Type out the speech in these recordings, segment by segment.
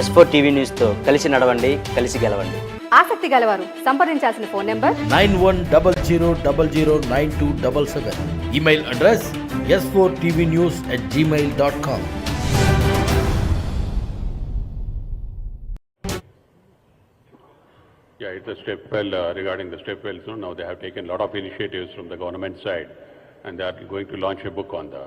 S4tv News తో కలిసి నడవండి, కలిసి గెలవండి. ఆసక్తి గలవారు సంప్రదించాల్సిన phone number 91009277. Email address S4tvnews@gmail.com. Yeah, it's a step well regarding the step wells. Now they have taken a lot of initiatives from the government side, and they are going to launch a book on the.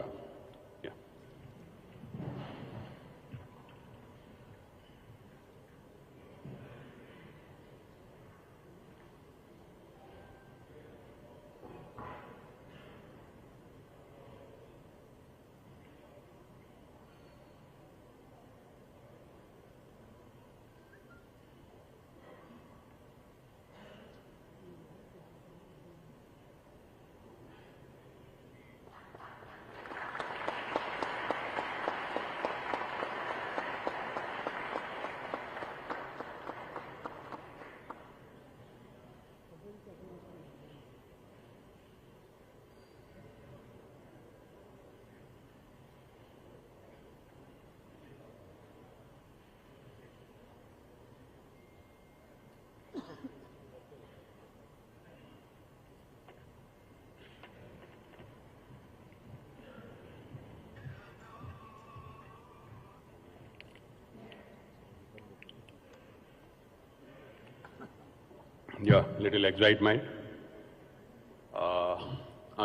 Yeah, little excitement.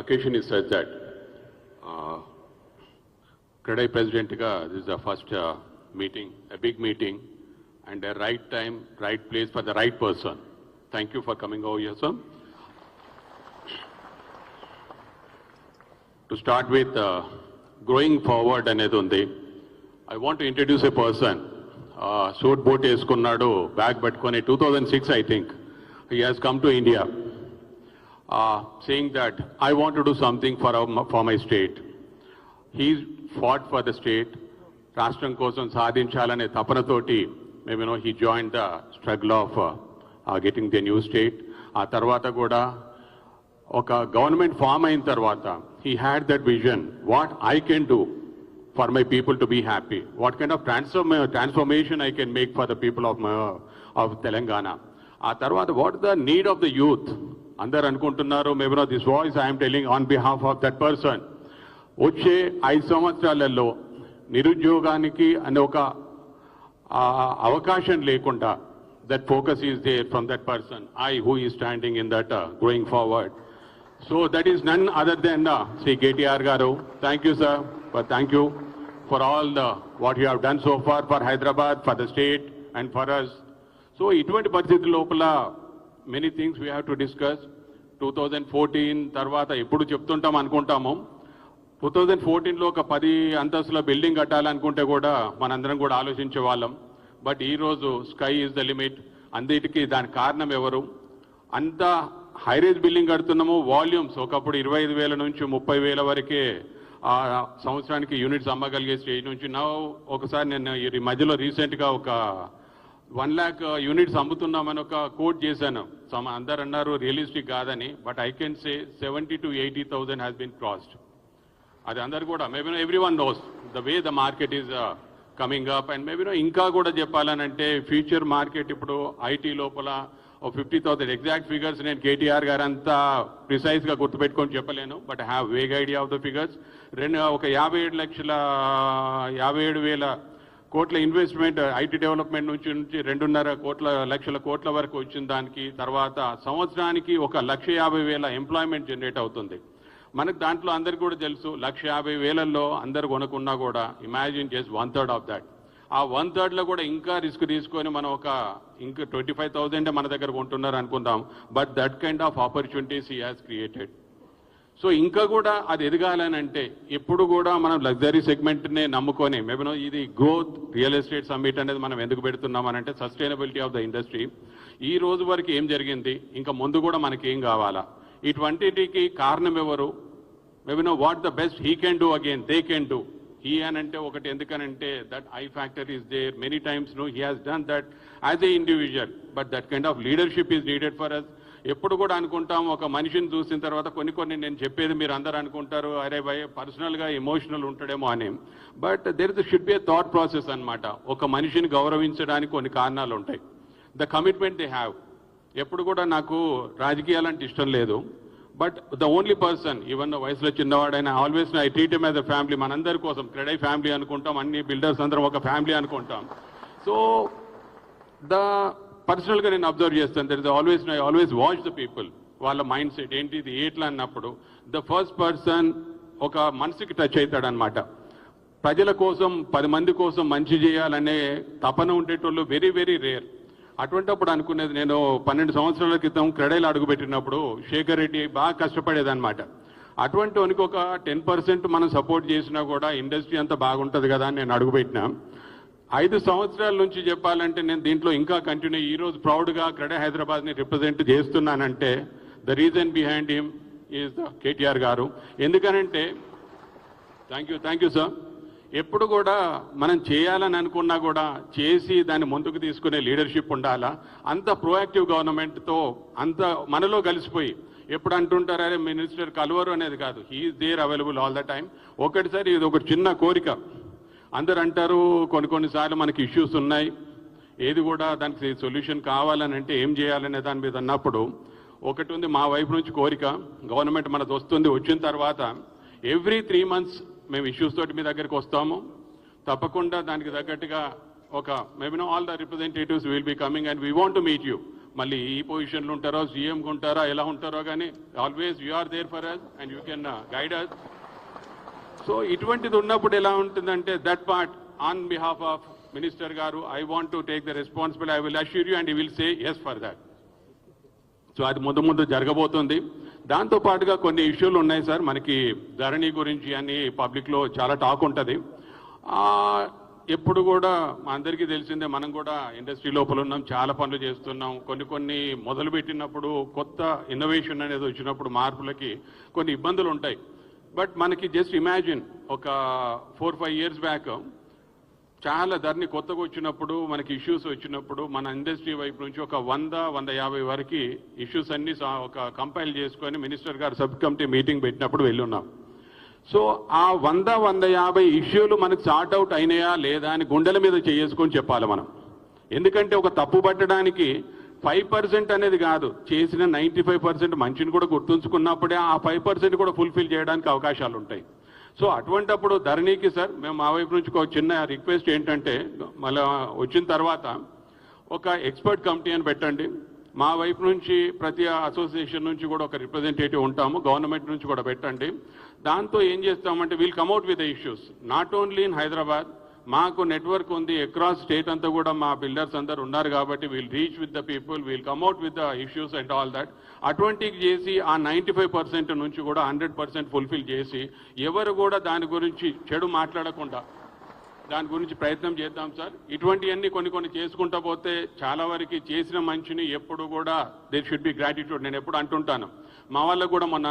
Occasion is such that Credit President this is the first meeting, a big meeting, and a right time, right place for the right person. Thank you for coming over here, sir. To start with, growing forward anedundi, I want to introduce a person. Suit boat eskunnadu, bag pattukoni 2006 I think. He has come to India saying that I want to do something for my state. He fought for the state. Rashtam kosam sadhinchalane tapanatoti, maybe he joined the struggle of getting the new state. Aa tarvata kuda oka government form ayin tarvata he had that vision, what I can do for my people to be happy, what kind of transformation I can make for the people of Telangana. ఆ తర్వాత what the need of the youth అందరు అనుకుంటున్నారు, maybe this voice I'm telling on behalf of that person. వచ్చే 5 సంవత్సరాలలో నిరుద్యోగానికి అనే ఒక అవకాశం లేకుండా that focus is there from that person who is standing in that going forward. So that is none other than Shri KTR garu. Thank you sir, but thank you for all what you have done so far for Hyderabad, for the state and for us. So ఇటువంటి పరిస్థితుల లోపల many things we have to discuss. 2014 తర్వాత ఎప్పుడు చెప్తుంటాం అనుకుంటాము, 2014లో ఒక 10 అంతస్తుల building కట్టాలనుకుంటే కూడా మనందరం కూడా ఆలోచించే వాళ్ళం. బట్ ఈరోజు స్కై ఈజ్ ద లిమిట్. అన్నిటికీ దానికి కారణం ఎవరు? అంత హైరేజ్ బిల్డింగ్ కడుతున్నాము, వాల్యూమ్స్ ఒకప్పుడు 25,000 నుంచి 30,000 వరకే సంవత్సరానికి యూనిట్స్ అమ్మగలిగే స్టేజ్ నుంచి నా ఒకసారి నేను ఈ మధ్యలో రీసెంట్గా ఒక 1 lakh యూనిట్స్ అమ్ముతున్నామని ఒక కోట్ చేశాను. అందరు అన్నారు రియలిస్టిక్ కాదని, but I can say 70,000 to 80,000 has been crossed. అది అందరు కూడా maybe every one knows the way the market is coming up. And maybe ఇంకా కూడా చెప్పాలనంటే ఫ్యూచర్ మార్కెట్ ఇప్పుడు ఐటీ లోపల 50,000 ఎగ్జాక్ట్ ఫిగర్స్ నేను KTR గారు అంతా ప్రిసైజ్గా గుర్తుపెట్టుకొని చెప్పలేను, but I have vague idea of the figures. ఒక 57,000 కోట్ల ఇన్వెస్ట్మెంట్ ఐటీ డెవలప్మెంట్ నుంచి 2.5 లక్షల కోట్ల వరకు వచ్చిన దానికి తర్వాత సంవత్సరానికి 1,50,000 ఎంప్లాయ్మెంట్ జనరేట్ అవుతుంది. మనకు దాంట్లో అందరికి కూడా తెలుసు 1,50,000లో అందరు కొనుక్కున్నా కూడా ఇమాజిన్ జస్ట్ 1/3 ఆఫ్ దాట్. ఆ 1/3లో కూడా ఇంకా రిస్క్ తీసుకొని మనం ఇంకా 25,000 మన దగ్గర కొంటున్నారు అనుకుందాం, but that kind of opportunities he has created. So ఇంకా కూడా అది ఎదగాలని అంటే ఎప్పుడు కూడా మనం లగ్జరీ సెగ్మెంట్నే నమ్ముకొని మేబీ ఇది గ్రోత్ రియల్ ఎస్టేట్ సమ్మిట్ అనేది మనం ఎందుకు పెడుతున్నామనంటే సస్టైనబిలిటీ ఆఫ్ ద ఇండస్ట్రీ. ఈ రోజు వరకు ఏం జరిగింది, ఇంకా ముందు కూడా మనకి ఏం కావాలా, ఇటువంటికి కారణం ఎవరు? Maybe what the best he can do again they can do. He అంటే ఒకటి ఎందుకనంటే that I factor is there many times he has done that as a individual, but that kind of leadership is needed for us. ఎప్పుడు కూడా అనుకుంటాం ఒక మనిషిని చూసిన తర్వాత కొన్ని నేను చెప్పేది మీరు అందరూ అనుకుంటారు అరే భయ్ పర్సనల్గా ఎమోషనల్ ఉంటాడేమో అని. But there should be a thought process అనమాట. ఒక మనిషిని గౌరవించడానికి కొన్ని కారణాలు ఉంటాయి. The commitment they have. ఎప్పుడు కూడా నాకు రాజకీయాలంటే ఇష్టం లేదు. But the only person even వయసులో చిన్నవాడైనా always I treat him as a family. మనందరి కోసం క్రెడై ఫ్యామిలీ అనుకుంటాం, అన్ని బిల్డర్స్ అందరం ఒక ఫ్యామిలీ అనుకుంటాం. సో ద పర్సనల్గా నేను అబ్జర్వ్ చేస్తాను. There is I always watch the people, వాళ్ళ మైండ్ సెట్ ఏంటి, ఇది ఎట్లా అన్నప్పుడు ద ఫస్ట్ పర్సన్ ఒక మనసుకి టచ్ అవుతాడనమాట. ప్రజల కోసం 10 మంది కోసం మంచి చేయాలనే తపన ఉండేటోళ్ళు వెరీ వెరీ రేర్. అటువంటిప్పుడు అనుకునేది, నేను 12 సంవత్సరాల క్రితం క్రెడైలు అడుగుపెట్టినప్పుడు శేఖర్ రెడ్డి బాగా కష్టపడేదన్నమాట. అటువంటి వానికి ఒక 10% మనం సపోర్ట్ చేసినా కూడా ఇండస్ట్రీ అంతా బాగుంటుంది కదా అని నేను అడుగుపెట్టినా. 5 సంవత్సరాల నుంచి చెప్పాలంటే నేను దీంట్లో ఇంకా కంటిన్యూ, ఈరోజు ప్రౌడ్గా క్రెడై హైదరాబాద్ని రిప్రజెంట్ చేస్తున్నానంటే the reason behind him is the KTR గారు. ఎందుకనంటే థ్యాంక్ యూ సార్. ఎప్పుడు కూడా మనం చేయాలని అనుకున్నా కూడా చేసి దాన్ని ముందుకు తీసుకునే లీడర్షిప్ ఉండాలా. అంత ప్రోయాక్టివ్ గవర్నమెంట్తో అంత మనలో కలిసిపోయి ఎప్పుడు అంటుంటారు అరే మినిస్టర్ కలవరు అనేది కాదు, he is there available all the time. ఒకటిసారి ఇది ఒక చిన్న కోరిక. అందరు అంటారు కొన్నిసార్లు మనకి ఇష్యూస్ ఉన్నాయి, ఏది కూడా దానికి సొల్యూషన్ కావాలని అంటే ఏం చేయాలనే దాని మీద అన్నప్పుడు ఒకటి ఉంది, మా వైపు నుంచి కోరిక. గవర్నమెంట్ మనది వస్తుంది, వచ్చిన తర్వాత ఎవ్రీ 3 months మేము ఇష్యూస్ తోటి మీ దగ్గరికి వస్తాము. తప్పకుండా దానికి తగ్గట్టుగా ఒక maybe all the representatives will be coming and we want to meet you. మళ్ళీ ఈ పొజిషన్లో ఉంటారో, సీఎంగా ఉంటారా, ఎలా ఉంటారో కానీ always you are there for us and you can guide us. So ఇటువంటిది ఉన్నప్పుడు ఎలా ఉంటుందంటే that part on behalf of minister గారు I want to take the responsibility, I will assure you and you will say yes for that. So అది ముందు జరగబోతుంది. దాంతో పాటుగా కొన్ని ఇష్యూలు ఉన్నాయి సార్ మనకి, ధరణి గురించి అని పబ్లిక్లో చాలా టాక్ ఉంటుంది. ఎప్పుడు కూడా మా అందరికీ తెలిసిందే, మనం కూడా ఇండస్ట్రీ లోపల ఉన్నాం, చాలా పనులు చేస్తున్నాం. కొన్ని మొదలుపెట్టినప్పుడు కొత్త ఇన్నోవేషన్ అనేది వచ్చినప్పుడు మార్పులకి కొన్ని ఇబ్బందులు ఉంటాయి. బట్ మనకి జస్ట్ ఇమాజిన్ ఒక 4-5 years బ్యాక్ చాలా ధరణి కొత్తగా వచ్చినప్పుడు మనకి ఇష్యూస్ వచ్చినప్పుడు మన ఇండస్ట్రీ వైపు నుంచి ఒక 100-150 వరకు ఇష్యూస్ అన్ని ఒక కంపైల్ చేసుకొని మినిస్టర్ గారు సబ్ కమిటీ మీటింగ్ పెట్టినప్పుడు వెళ్ళున్నాం. సో ఆ 100-150 ఇష్యూలు మనకు సార్ట్ అవుట్ అయినాయా లేదా అని గుండెల మీద చేసుకొని చెప్పాలి మనం. ఎందుకంటే ఒక తప్పు పట్టడానికి 5% అనేది కాదు, చేసిన 95% మంచిని కూడా గుర్తుంచుకున్నప్పుడే ఆ 5% కూడా ఫుల్ఫిల్ చేయడానికి అవకాశాలు ఉంటాయి. సో అటువంటప్పుడు ధరణికి సార్ మేము మా వైపు నుంచి ఒక చిన్న రిక్వెస్ట్ ఏంటంటే, మళ్ళీ వచ్చిన తర్వాత ఒక ఎక్స్పర్ట్ కమిటీ అని పెట్టండి. మా వైపు నుంచి ప్రతి అసోసియేషన్ నుంచి కూడా ఒక రిప్రజెంటేటివ్ ఉంటాము, గవర్నమెంట్ నుంచి కూడా పెట్టండి. దాంతో ఏం చేస్తామంటే we'll come at with the issues not only in Hyderabad. మాకు నెట్వర్క్ ఉంది అక్రాస్ స్టేట్ అంతా కూడా, మా బిల్డర్స్ అందరు ఉన్నారు కాబట్టి we'll reach with the people, we'll come at with the issues and all that. అటువంటివి చేసి ఆ 95% నుంచి కూడా 100% ఫుల్ఫిల్ చేసి ఎవరు కూడా దాని గురించి చెడు మాట్లాడకుండా దాని గురించి ప్రయత్నం చేద్దాం సార్. ఇటువంటివన్నీ కొన్ని చేసుకుంటా పోతే చాలా వరకు చేసిన మంచిని ఎప్పుడు కూడా దేర్ షుడ్ బి గ్రాటిట్యూడ్. నేను ఎప్పుడు అంటుంటాను, మా వాళ్ళకు కూడా మొన్న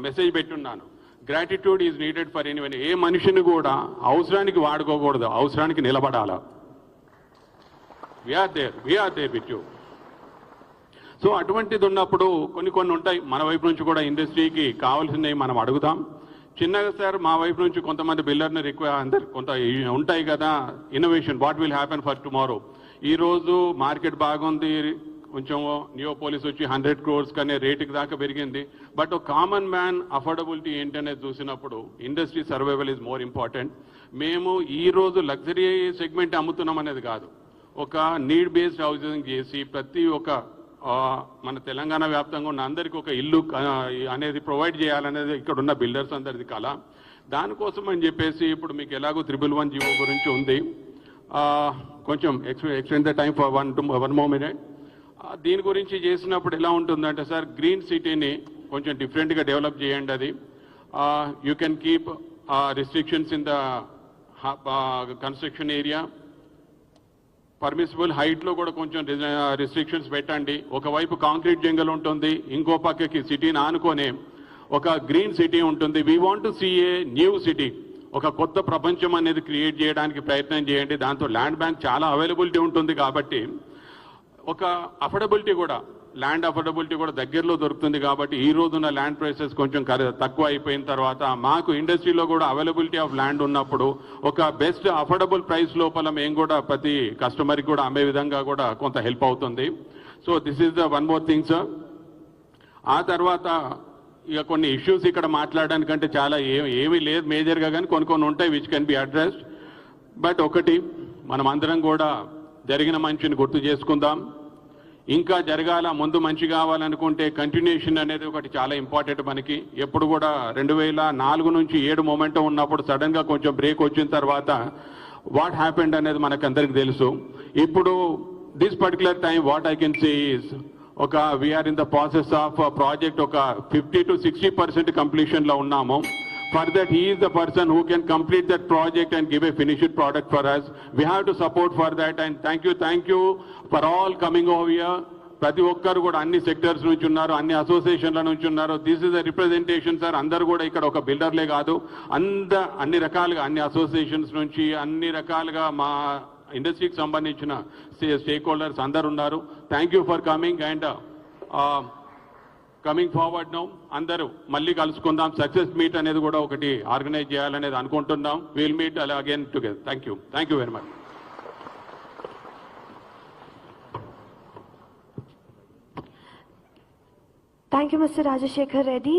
మెసేజ్ పెట్టున్నాను, gratitude is needed for anyone. ఏ మనిషిని కూడా అవసరానికి వాడుకోకూడదు, అవసరానికి నిలబడాలా. We are there with you. So అటువంటిది ఉన్నప్పుడు కొన్ని ఉంటాయి మన వైపు నుంచి కూడా ఇండస్ట్రీకి కావాల్సినవి మనం అడుగుతాం. చిన్నగా సార్ మా వైపు నుంచి కొంతమంది బిల్డర్ని అందరు కొంత ఉంటాయి కదా, innovation what will happen for tomorrow. ఈరోజు మార్కెట్ బాగుంది, కొంచెం నియోపోలిస్ వచ్చి 100 crores కనే రేటుకి దాకా పెరిగింది. బట్ ఒక కామన్ మ్యాన్ అఫోర్డబిలిటీ ఏంటనేది చూసినప్పుడు industry survival is more important. మేము ఈరోజు లగ్జరీ సెగ్మెంట్ అమ్ముతున్నాం అనేది కాదు, ఒక నీడ్ బేస్డ్ హౌసింగ్ చేసి ప్రతి ఒక్క మన తెలంగాణ వ్యాప్తంగా ఉన్న అందరికీ ఒక ఇల్లు అనేది ప్రొవైడ్ చేయాలనేది ఇక్కడ ఉన్న బిల్డర్స్ అందరిది కళ. దానికోసం అని చెప్పేసి ఇప్పుడు మీకు ఎలాగో 311 జీవో గురించి ఉంది, కొంచెం extend the time for one more minute. దీని గురించి చేసినప్పుడు ఎలా ఉంటుందంటే సార్, గ్రీన్ సిటీని కొంచెం డిఫరెంట్గా డెవలప్ చేయండి. అది you can keep restrictions in the construction area, permissible హైట్లో కూడా కొంచెం రిస్ట్రిక్షన్స్ పెట్టండి. ఒకవైపు కాంక్రీట్ జంగల్ ఉంటుంది, ఇంకో పక్కకి సిటీని ఆనుకొనే ఒక గ్రీన్ సిటీ ఉంటుంది. We want to see a new city, ఒక కొత్త ప్రపంచం అనేది క్రియేట్ చేయడానికి ప్రయత్నం చేయండి. దాంతో ల్యాండ్ బ్యాంక్ చాలా అవైలబిలిటీ ఉంటుంది కాబట్టి ఒక అఫోర్డబిలిటీ కూడా ల్యాండ్ అఫోర్డబిలిటీ కూడా దగ్గరలో దొరుకుతుంది కాబట్టి ఈ రోజున్న ల్యాండ్ ప్రైసెస్ కొంచెం తక్కువ అయిపోయిన తర్వాత మాకు ఇండస్ట్రీలో కూడా అవైలబిలిటీ ఆఫ్ ల్యాండ్ ఉన్నప్పుడు ఒక బెస్ట్ అఫోర్డబుల్ ప్రైస్ లోపల మేము కూడా ప్రతి కస్టమర్కి కూడా అమ్మే విధంగా కూడా కొంత హెల్ప్ అవుతుంది. So this is the one more thing sir. ఆ తర్వాత ఇక కొన్ని ఇష్యూస్ ఇక్కడ మాట్లాడడానికంటే చాలా ఏమీ లేదు మేజర్గా, కానీ కొన్ని ఉంటాయి which can be addressed. But ఒకటి, మనం అందరం కూడా జరిగిన మంచిని గుర్తు చేసుకుందాం. ఇంకా జరగాల, ముందు మంచి కావాలనుకుంటే కంటిన్యూషన్ అనేది ఒకటి చాలా ఇంపార్టెంట్ మనకి. ఎప్పుడు కూడా 2004 నుంచి 7 మొమెంటం ఉన్నప్పుడు సడన్గా కొంచెం బ్రేక్ వచ్చిన తర్వాత వాట్ హ్యాపెండ్ అనేది మనకందరికి తెలుసు. ఇప్పుడు this particular time what I can say is we're in the process of project ఒక 50 to 60% కంప్లీషన్లో ఉన్నాము. For that, he is the person who can complete that project and give a finished product for us. We have to support for that, and thank you for all coming over here. ప్రతి ఒక్కరు కూడా అన్ని sectors నుంచి ఉన్నారు, అన్ని అసోసియేషన్ల నుంచి ఉన్నారు. This is the representation sir. అందరు కూడా ఇక్కడ ఒక బిల్డర్లే కాదు, అన్ని రకాలుగా అన్ని అసోసియేషన్స్ నుంచి అన్ని రకాలుగా మా ఇండస్ట్రీకి సంబంధించిన స్టేక్ హోల్డర్స్ అందరు ఉన్నారు. Thank you for coming and coming forward now. అందరూ మళ్ళీ కలుసుకుందాం. సక్సెస్ మీట్ అనేది కూడా ఒకటి ఆర్గనైజ్ చేయాలనేది అనుకుంటున్నాం. Will meet again together. Thank you very much. Thank you, Mr. Rajashekhar Reddy.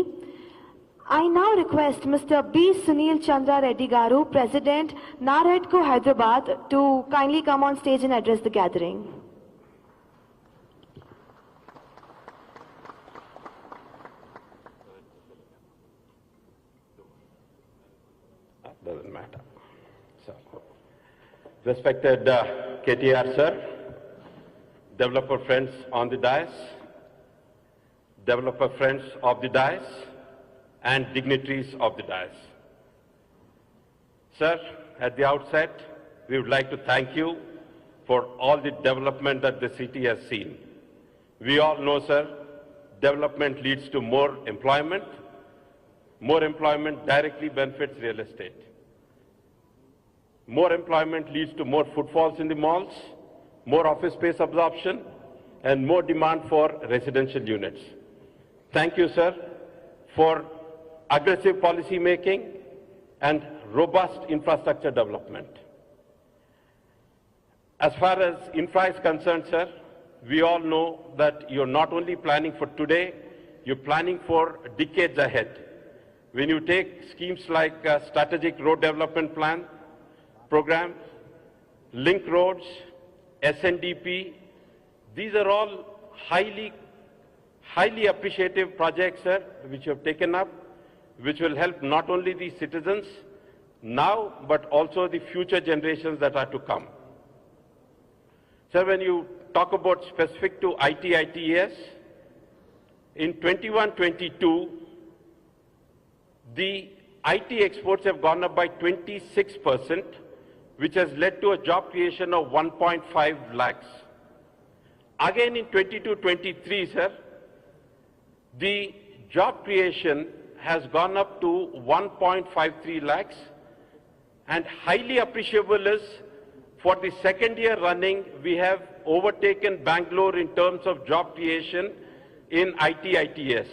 I now request Mr. B. Sunil Chandra Reddy Garu, President, HICC Hyderabad, to kindly come on stage and address the gathering. Doesn't matter. So, respected KTR sir, developer friends on the dais, developer friends of the dais, and dignitaries of the dais. Sir, at the outset, we would like to thank you for all the development that the city has seen. We all know, sir, development leads to more employment. More employment directly benefits real estate. More employment leads to more footfalls in the malls, more office space absorption, and more demand for residential units. Thank you, sir, for aggressive policy making and robust infrastructure development. As far as infra is concerned, sir, we all know that you're not only planning for today, you're planning for decades ahead. When you take schemes like Strategic Road Development Plan, Program, Link Roads, SNDP, these are all highly appreciative projects, sir, which you have taken up, which will help not only the citizens now, but also the future generations that are to come. Sir, when you talk about specific to ITES, in 21-22, the IT exports have gone up by 26%, which has led to a job creation of 1.5 lakhs. Again in 22-23, sir, the job creation has gone up to 1.53 lakhs, and highly appreciable is for the second year running, we have overtaken Bangalore in terms of job creation in ITES.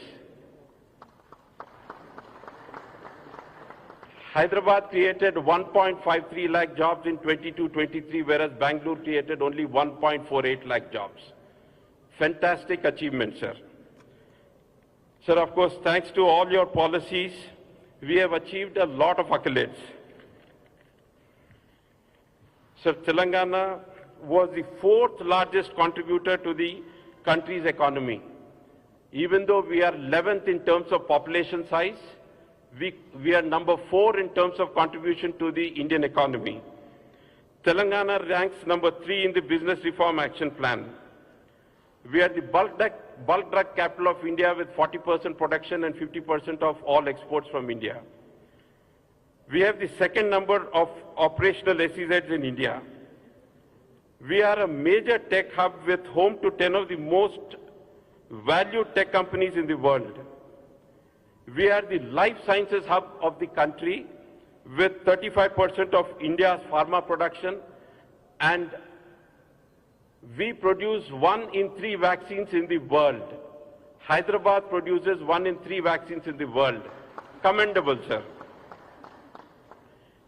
Hyderabad created 1.53 lakh jobs in 22-23, whereas Bangalore created only 1.48 lakh jobs. Fantastic achievement, sir. Sir, of course, thanks to all your policies, we have achieved a lot of accolades. Sir, Telangana was the 4th largest contributor to the country's economy. Even though we are 11th in terms of population size, we are number 4 in terms of contribution to the Indian economy. Telangana ranks number 3 in the Business Reform Action Plan. We are the bulk drug capital of India with 40% production and 50% of all exports from India. We have the second number of operational SEZs in India. We are a major tech hub with home to 10 of the most valued tech companies in the world. We are the life sciences hub of the country with 35% of India's pharma production and We produce 1 in 3 vaccines in the world. Hyderabad produces 1 in 3 vaccines in the world. Commendable, sir.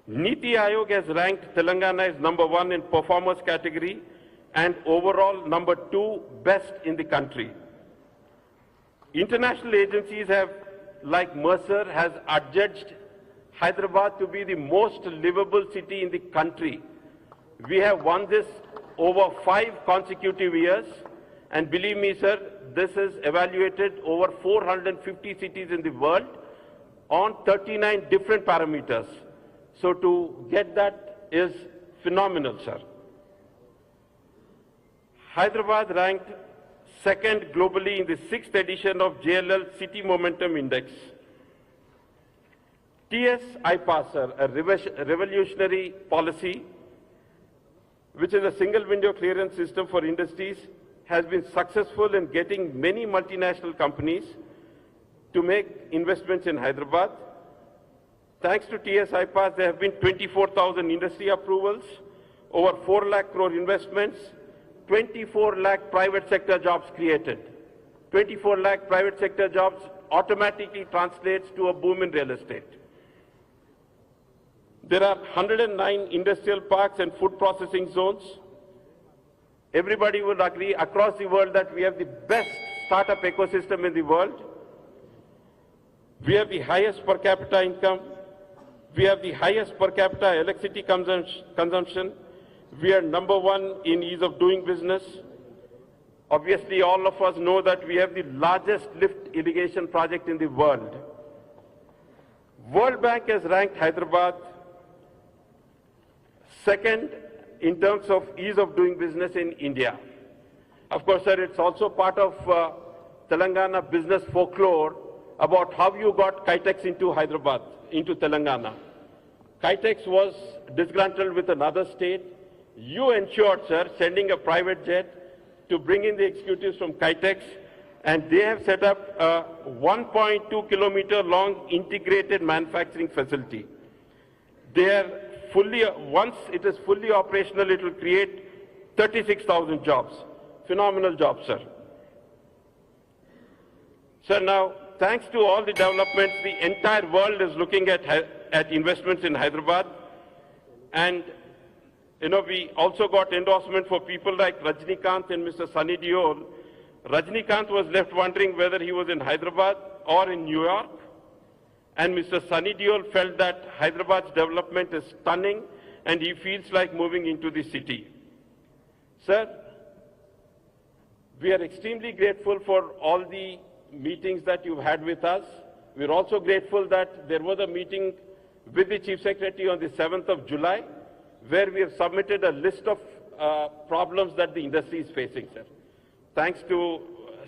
Niti Aayog has ranked Telangana as number 1 in performance category and overall number 2 best in the country. International agencies have, like Mercer, has adjudged Hyderabad to be the most livable city in the country. We have won this over 5 consecutive years, and believe me, sir, this is evaluated over 450 cities in the world on 39 different parameters. So to get that is phenomenal, sir. Hyderabad ranked 2nd globally in the 6th edition of JLL City Momentum Index. TS IPAS, sir, a revolutionary policy, which is a single window clearance system for industries, has been successful in getting many multinational companies to make investments in Hyderabad. Thanks to TS IPAS, there have been 24,000 industry approvals, over 4 lakh crore investments, 24 lakh private sector jobs created. 24 lakh private sector jobs automatically translates to a boom in real estate. There are 109 industrial parks and food processing zones. Everybody would agree across the world that we have the best startup ecosystem in the world. We have the highest per capita income. We have the highest per capita electricity consumption. We are number 1 in ease of doing business. Obviously, all of us know that we have the largest lift irrigation project in the world. World Bank has ranked Hyderabad 2nd in terms of ease of doing business in India. Of course, sir, it's also part of Telangana business folklore about how you got KTR into Hyderabad, into Telangana. KTR was disgruntled with another state. You ensured, sir, sending a private jet to bring in the executives from KTR, and they have set up a 1.2 kilometer long integrated manufacturing facility. They are fully, once it is fully operational, it will create 36,000 jobs. Phenomenal job, sir. Sir, now, thanks to all the developments, the entire world is looking at investments in Hyderabad. And, we also got endorsement for people like Rajnikant and Mr. Sunny Deol. Rajnikant was left wondering whether he was in Hyderabad or in New York. And Mr. Sunny Deol felt that Hyderabad's development is stunning and he feels like moving into the city. Sir, we are extremely grateful for all the meetings that you've had with us. We're also grateful that there was a meeting with the Chief Secretary on the 7th of July, where we have submitted a list of problems that the industry is facing, sir. Thanks to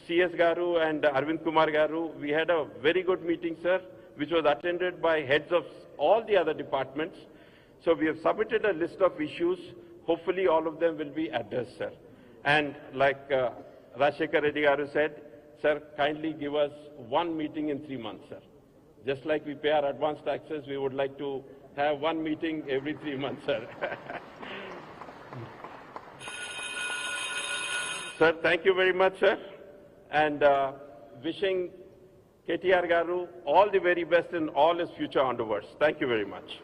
CS Garu and Arvind Kumar Garu, we had a very good meeting, sir, which was attended by heads of all the other departments. So we have submitted a list of issues. Hopefully all of them will be addressed, sir. And like Rajshekar Reddy Garu said, sir, kindly give us 1 meeting in 3 months, sir. Just like we pay our advance taxes, we would like to have 1 meeting every 3 months, sir. Sir, thank you very much, sir. And wishing KTR Garu all the very best in all his future endeavors. Thank you very much.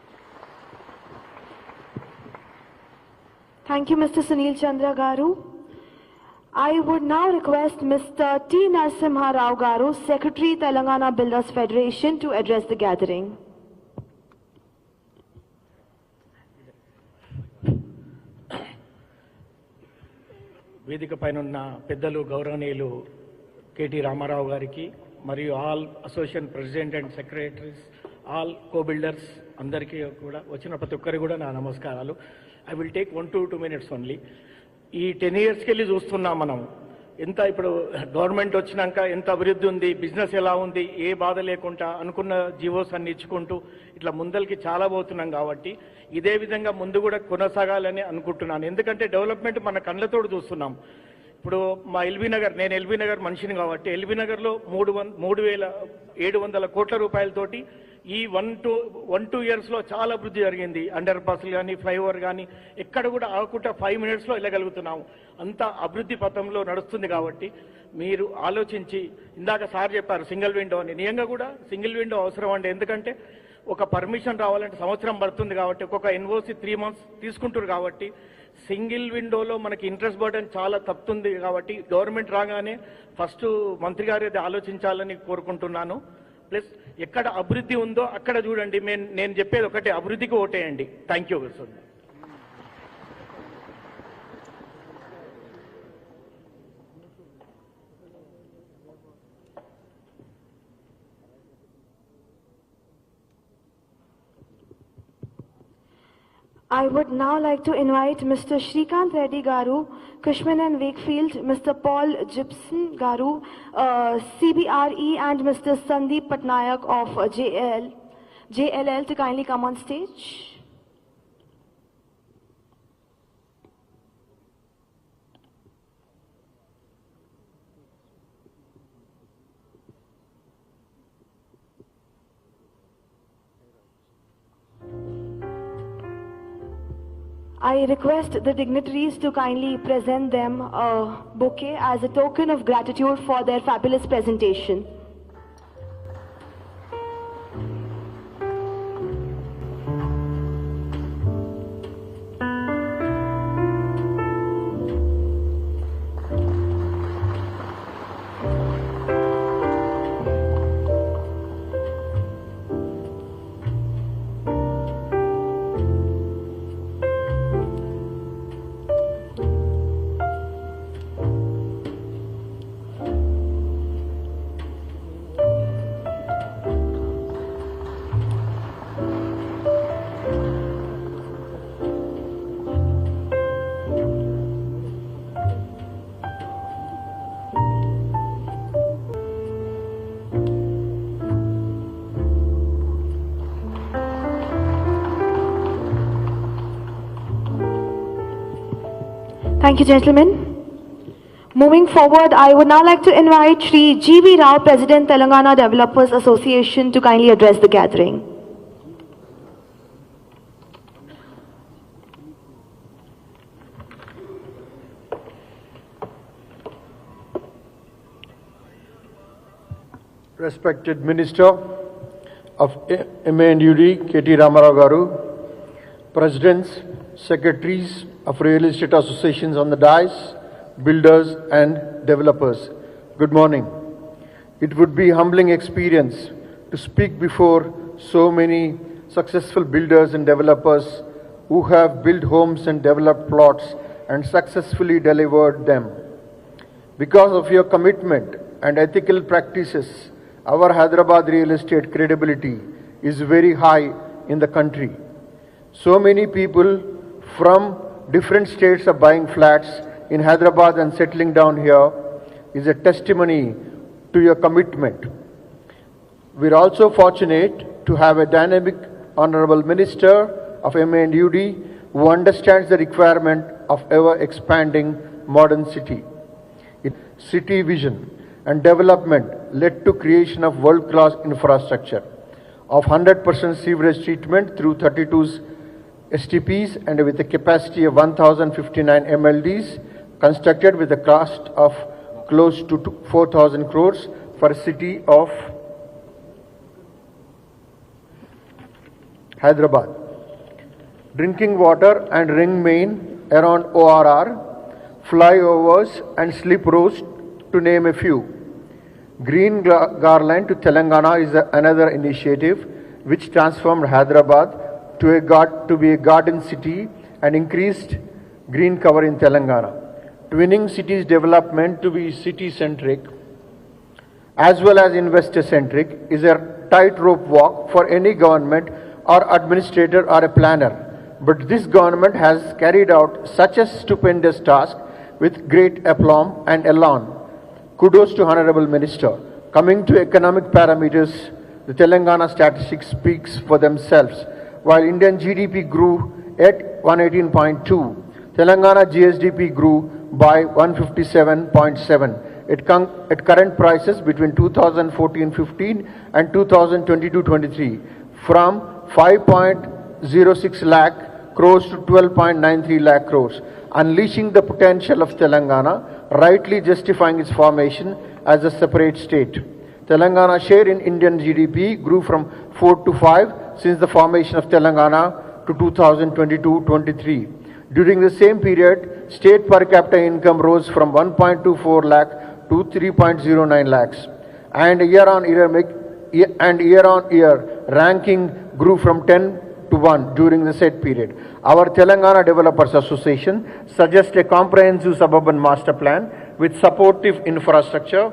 Thank you, Mr. Sunil Chandra Garu. I would now request Mr. T. Narasimha Rao Garu, Secretary, Telangana Builders Federation, to address the gathering. వేదిక పైన ఉన్న పెద్దలు గౌరవనీయులు KT Ramarao గారికి మరియు all association president and secretaries, all co builders అందరికీ కూడా వచ్చిన ప్రతి ఒక్కరికి కూడా నా నమస్కారాలు. I will take 1 to 2 minutes only. ఈ 10 yearsకి వెళ్ళి చూస్తున్నాం మనం ఎంత ఇప్పుడు గవర్నమెంట్ వచ్చినాక ఎంత అభివృద్ధి ఉంది, బిజినెస్ ఎలా ఉంది, ఏ బాధ లేకుండా అనుకున్న జీవోస్ అన్ని ఇచ్చుకుంటూ ఇట్లా ముందరికి చాలా పోతున్నాం. కాబట్టి ఇదే విధంగా ముందు కూడా కొనసాగాలని అనుకుంటున్నాను. ఎందుకంటే డెవలప్మెంట్ మన కళ్ళతోడు చూస్తున్నాం. ఇప్పుడు మా ఎల్బీ నగర్, నేను ఎల్బీ నగర్ మనిషిని కాబట్టి ఎల్బీ నగర్లో 3,700 కోట్ల రూపాయలతోటి ఈ 1-2 ఇయర్స్లో చాలా అభివృద్ధి జరిగింది. అండర్ పాస్లు కానీ, ఫ్లైఓవర్ కానీ ఎక్కడ కూడా ఆగకుండా 5 మినిట్స్లో వెళ్ళగలుగుతున్నాము. అంత అభివృద్ధి పథంలో నడుస్తుంది. కాబట్టి మీరు ఆలోచించి, ఇందాక సార్ చెప్పారు సింగిల్ విండో అని, నిజంగా కూడా సింగిల్ విండో అవసరం అండి. ఎందుకంటే ఒక పర్మిషన్ రావాలంటే సంవత్సరం పడుతుంది. కాబట్టి ఒక్కొక్క ఎన్ఓసి 3 months తీసుకుంటారు. కాబట్టి సింగిల్ విండోలో మనకి ఇంట్రెస్ట్ బర్డెన్ చాలా తప్పుతుంది. కాబట్టి గవర్నమెంట్ రాగానే ఫస్ట్ మంత్రి గారు అది ఆలోచించాలని కోరుకుంటున్నాను. ప్లస్ ఎక్కడ అభివృద్ధి ఉందో అక్కడ చూడండి. నేను చెప్పేది ఒకటే, అభివృద్ధికి ఓటేయండి. Thank you sir. I would now like to invite Mr. Shrikant Reddy Garu, Cushman and Wakefield, Mr. Paul Gibson Garu, CBRE, and Mr. Sandeep Patnaik of JLL to kindly come on stage. I request the dignitaries to kindly present them a bouquet as a token of gratitude for their fabulous presentation. Thank you, gentlemen. Moving forward, I would now like to invite Shri G.V. Rao, President, Telangana Developers Association, to kindly address the gathering. Respected Minister of MA&UD, KT Ramarao Garu, Presidents, Secretaries of Real Estate Associations on the dais, builders and developers, good morning. It would be a humbling experience to speak before so many successful builders and developers who have built homes and developed plots and successfully delivered them. Because of your commitment and ethical practices, our Hyderabad real estate credibility is very high in the country. So many people from different states are buying flats in Hyderabad and settling down here is a testimony to your commitment. We're also fortunate to have a dynamic Honorable Minister of MA&UD who understands the requirement of ever-expanding modern city. City vision and development led to creation of world-class infrastructure of 100% sewerage treatment through 32 STPs and with a capacity of 1,059 MLDs, constructed with a cost of close to 4,000 crores for a city of Hyderabad. Drinking water and ring main around ORR, flyovers and slip roads to name a few. Green Garland to Telangana is another initiative which transformed Hyderabad to be a garden city and increased green cover in Telangana. Twinning cities development to be city-centric as well as investor-centric is a tightrope walk for any government or administrator or a planner. But this government has carried out such a stupendous task with great aplomb and elan. Kudos to Honorable Minister. Coming to economic parameters, the Telangana statistics speaks for themselves. While Indian GDP grew at 118.2, Telangana GSDP grew by 157.7. At current prices between 2014-15 and 2022-23, from 5.06 lakh crores to 12.93 lakh crores, unleashing the potential of Telangana, rightly justifying its formation as a separate state. Telangana share in Indian GDP grew from 4 to 5 since the formation of Telangana to 2022-23. During the same period, state per capita income rose from 1.24 lakh to 3.09 lakhs, and year-on-year ranking grew from 10 to 1 during the said period. Our Telangana Developers Association suggests a comprehensive suburban master plan with supportive infrastructure,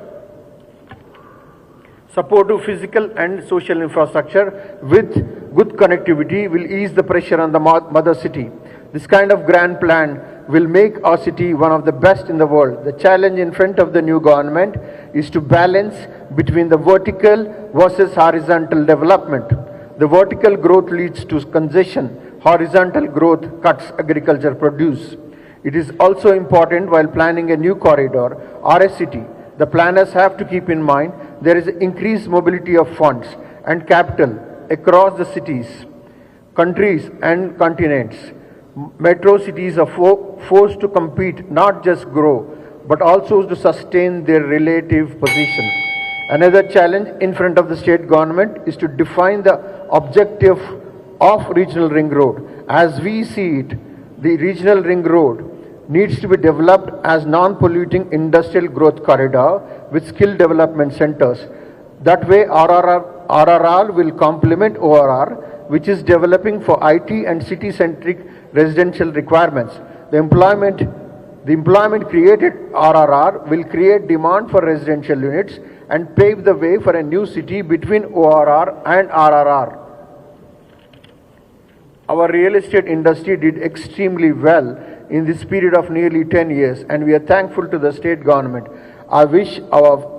supportive physical and social infrastructure with good connectivity will ease the pressure on the mother city. This kind of grand plan will make our city one of the best in the world. The challenge in front of the new government is to balance between the vertical versus horizontal development. The vertical growth leads to congestion, horizontal growth cuts agriculture produce. It is also important while planning a new corridor or a city. The planners have to keep in mind there is increased mobility of funds and capital across the cities, countries and continents. Metro cities are forced to compete, not just grow, but also to sustain their relative position. Another challenge in front of the state government is to define the objective of regional ring road. As we see it, the regional ring road needs to be developed as non-polluting industrial growth corridor with skill development centers. That way RRR will complement ORR, which is developing for IT and city-centric residential requirements. The employment created RRR will create demand for residential units and pave the way for a new city between ORR and RRR. Our real estate industry did extremely well in this period of nearly 10 years, and we are thankful to the state government. I wish our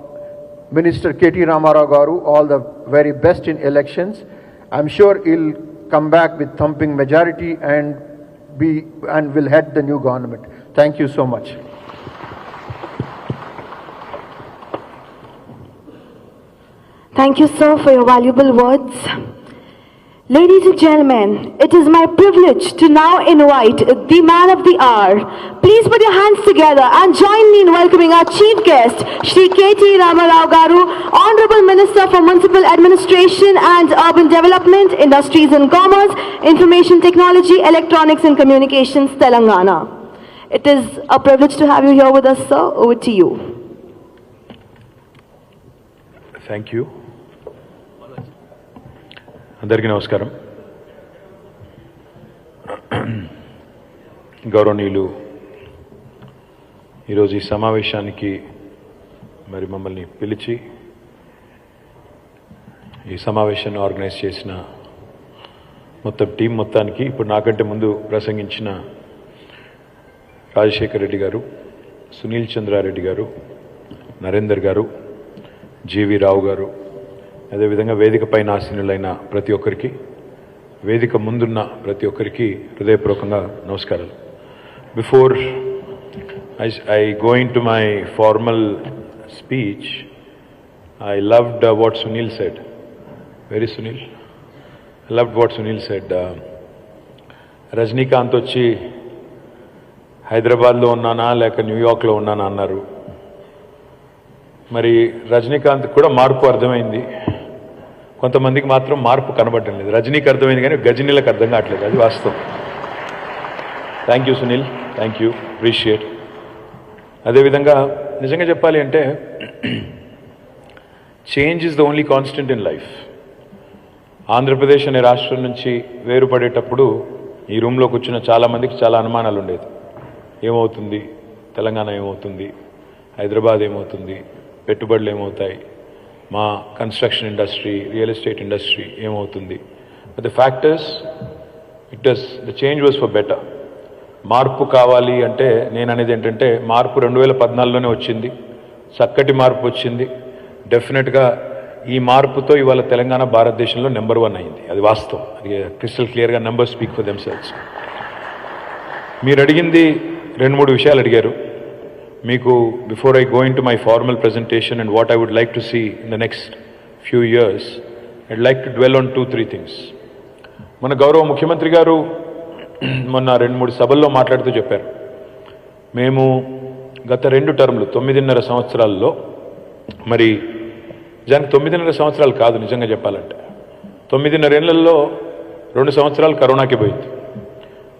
Minister Rama Garu all the very best in elections. I'm sure he'll come back with thumping majority and will head the new government. Thank you so much. Thank you, sir, for your valuable words. Ladies and gentlemen, it is my privilege to now invite the man of the hour. Please put your hands together and join me in welcoming our chief guest, Shri KT Rama Garu, Honorable Minister for Municipal Administration and Urban Development, Industries and Commerce, Information Technology, Electronics and Communications, Telangana. It is a privilege to have you here with us, sir. Over to you. Thank you. అందరికీ నమస్కారం. గౌరవనీయులు, ఈరోజు ఈ సమావేశానికి మరి మమ్మల్ని పిలిచి ఈ సమావేశాన్ని ఆర్గనైజ్ చేసిన మొత్తం టీం మొత్తానికి, ఇప్పుడు నాకంటే ముందు ప్రసంగించిన రాజశేఖర్ రెడ్డి గారు, సునీల్ చంద్రారెడ్డి గారు, నరేందర్ గారు, జీవి రావు గారు, అదేవిధంగా వేదికపైన ఆసీనులైన ప్రతి ఒక్కరికి, వేదిక ముందున్న ప్రతి ఒక్కరికి హృదయపూర్వకంగా నమస్కారాలు. Before I go into my formal speech, I loved what Sunil said. Very Sunil, I loved what Sunil said. Rajinikanth వచ్చి హైదరాబాద్లో ఉన్నానా లేక న్యూయార్క్లో ఉన్నానా అన్నారు. మరి రజనీకాంత్ కూడా మార్పు అర్థమైంది, కొంతమందికి మాత్రం మార్పు కనబడటం లేదు. రజనీకి అర్థమైంది కానీ గజనీలకు అర్థం కావట్లేదు, అది వాస్తవం. Thank you Sunil, thank you, appreciate. అదేవిధంగా నిజంగా చెప్పాలి అంటే change is the only constant in life. Andhra Pradesh అనే రాష్ట్రం నుంచి వేరుపడేటప్పుడు ఈ రూమ్లో కూర్చున్న చాలామందికి చాలా అనుమానాలు ఉండేది. ఏమవుతుంది, తెలంగాణ ఏమవుతుంది, హైదరాబాద్ ఏమవుతుంది, పెట్టుబడులు ఏమవుతాయి, మా construction industry, real estate industry ఏమవుతుంది. But the factors the change was for better. మార్పు కావాలి అంటే నేను అనేది ఏంటంటే, మార్పు 2014లోనే వచ్చింది, చక్కటి మార్పు వచ్చింది. డెఫినెట్గా ఈ మార్పుతో ఇవాళ తెలంగాణ భారతదేశంలో నెంబర్ 1 అయింది, అది వాస్తవం. అది క్రిస్టల్ క్లియర్గా నెంబర్ స్పీక్ ఫర్ దెమ్సెల్వ్స్. మీరు అడిగింది 2-3 విషయాలు అడిగారు. మీకు before I go into my formal presentation and what I would like to see in the next few years, I'd like to dwell on 2-3 things. మన గౌరవ ముఖ్యమంత్రి గారు మొన్న 2-3 సభల్లో మాట్లాడుతూ చెప్పారు, మేము గత 2 టర్ములు 9.5 సంవత్సరాల్లో, మరి నిజానికి 9.5 సంవత్సరాలు కాదు నిజంగా చెప్పాలంటే, 9.5 ఏళ్లలో 2 సంవత్సరాలు కరోనాకి పోయింది.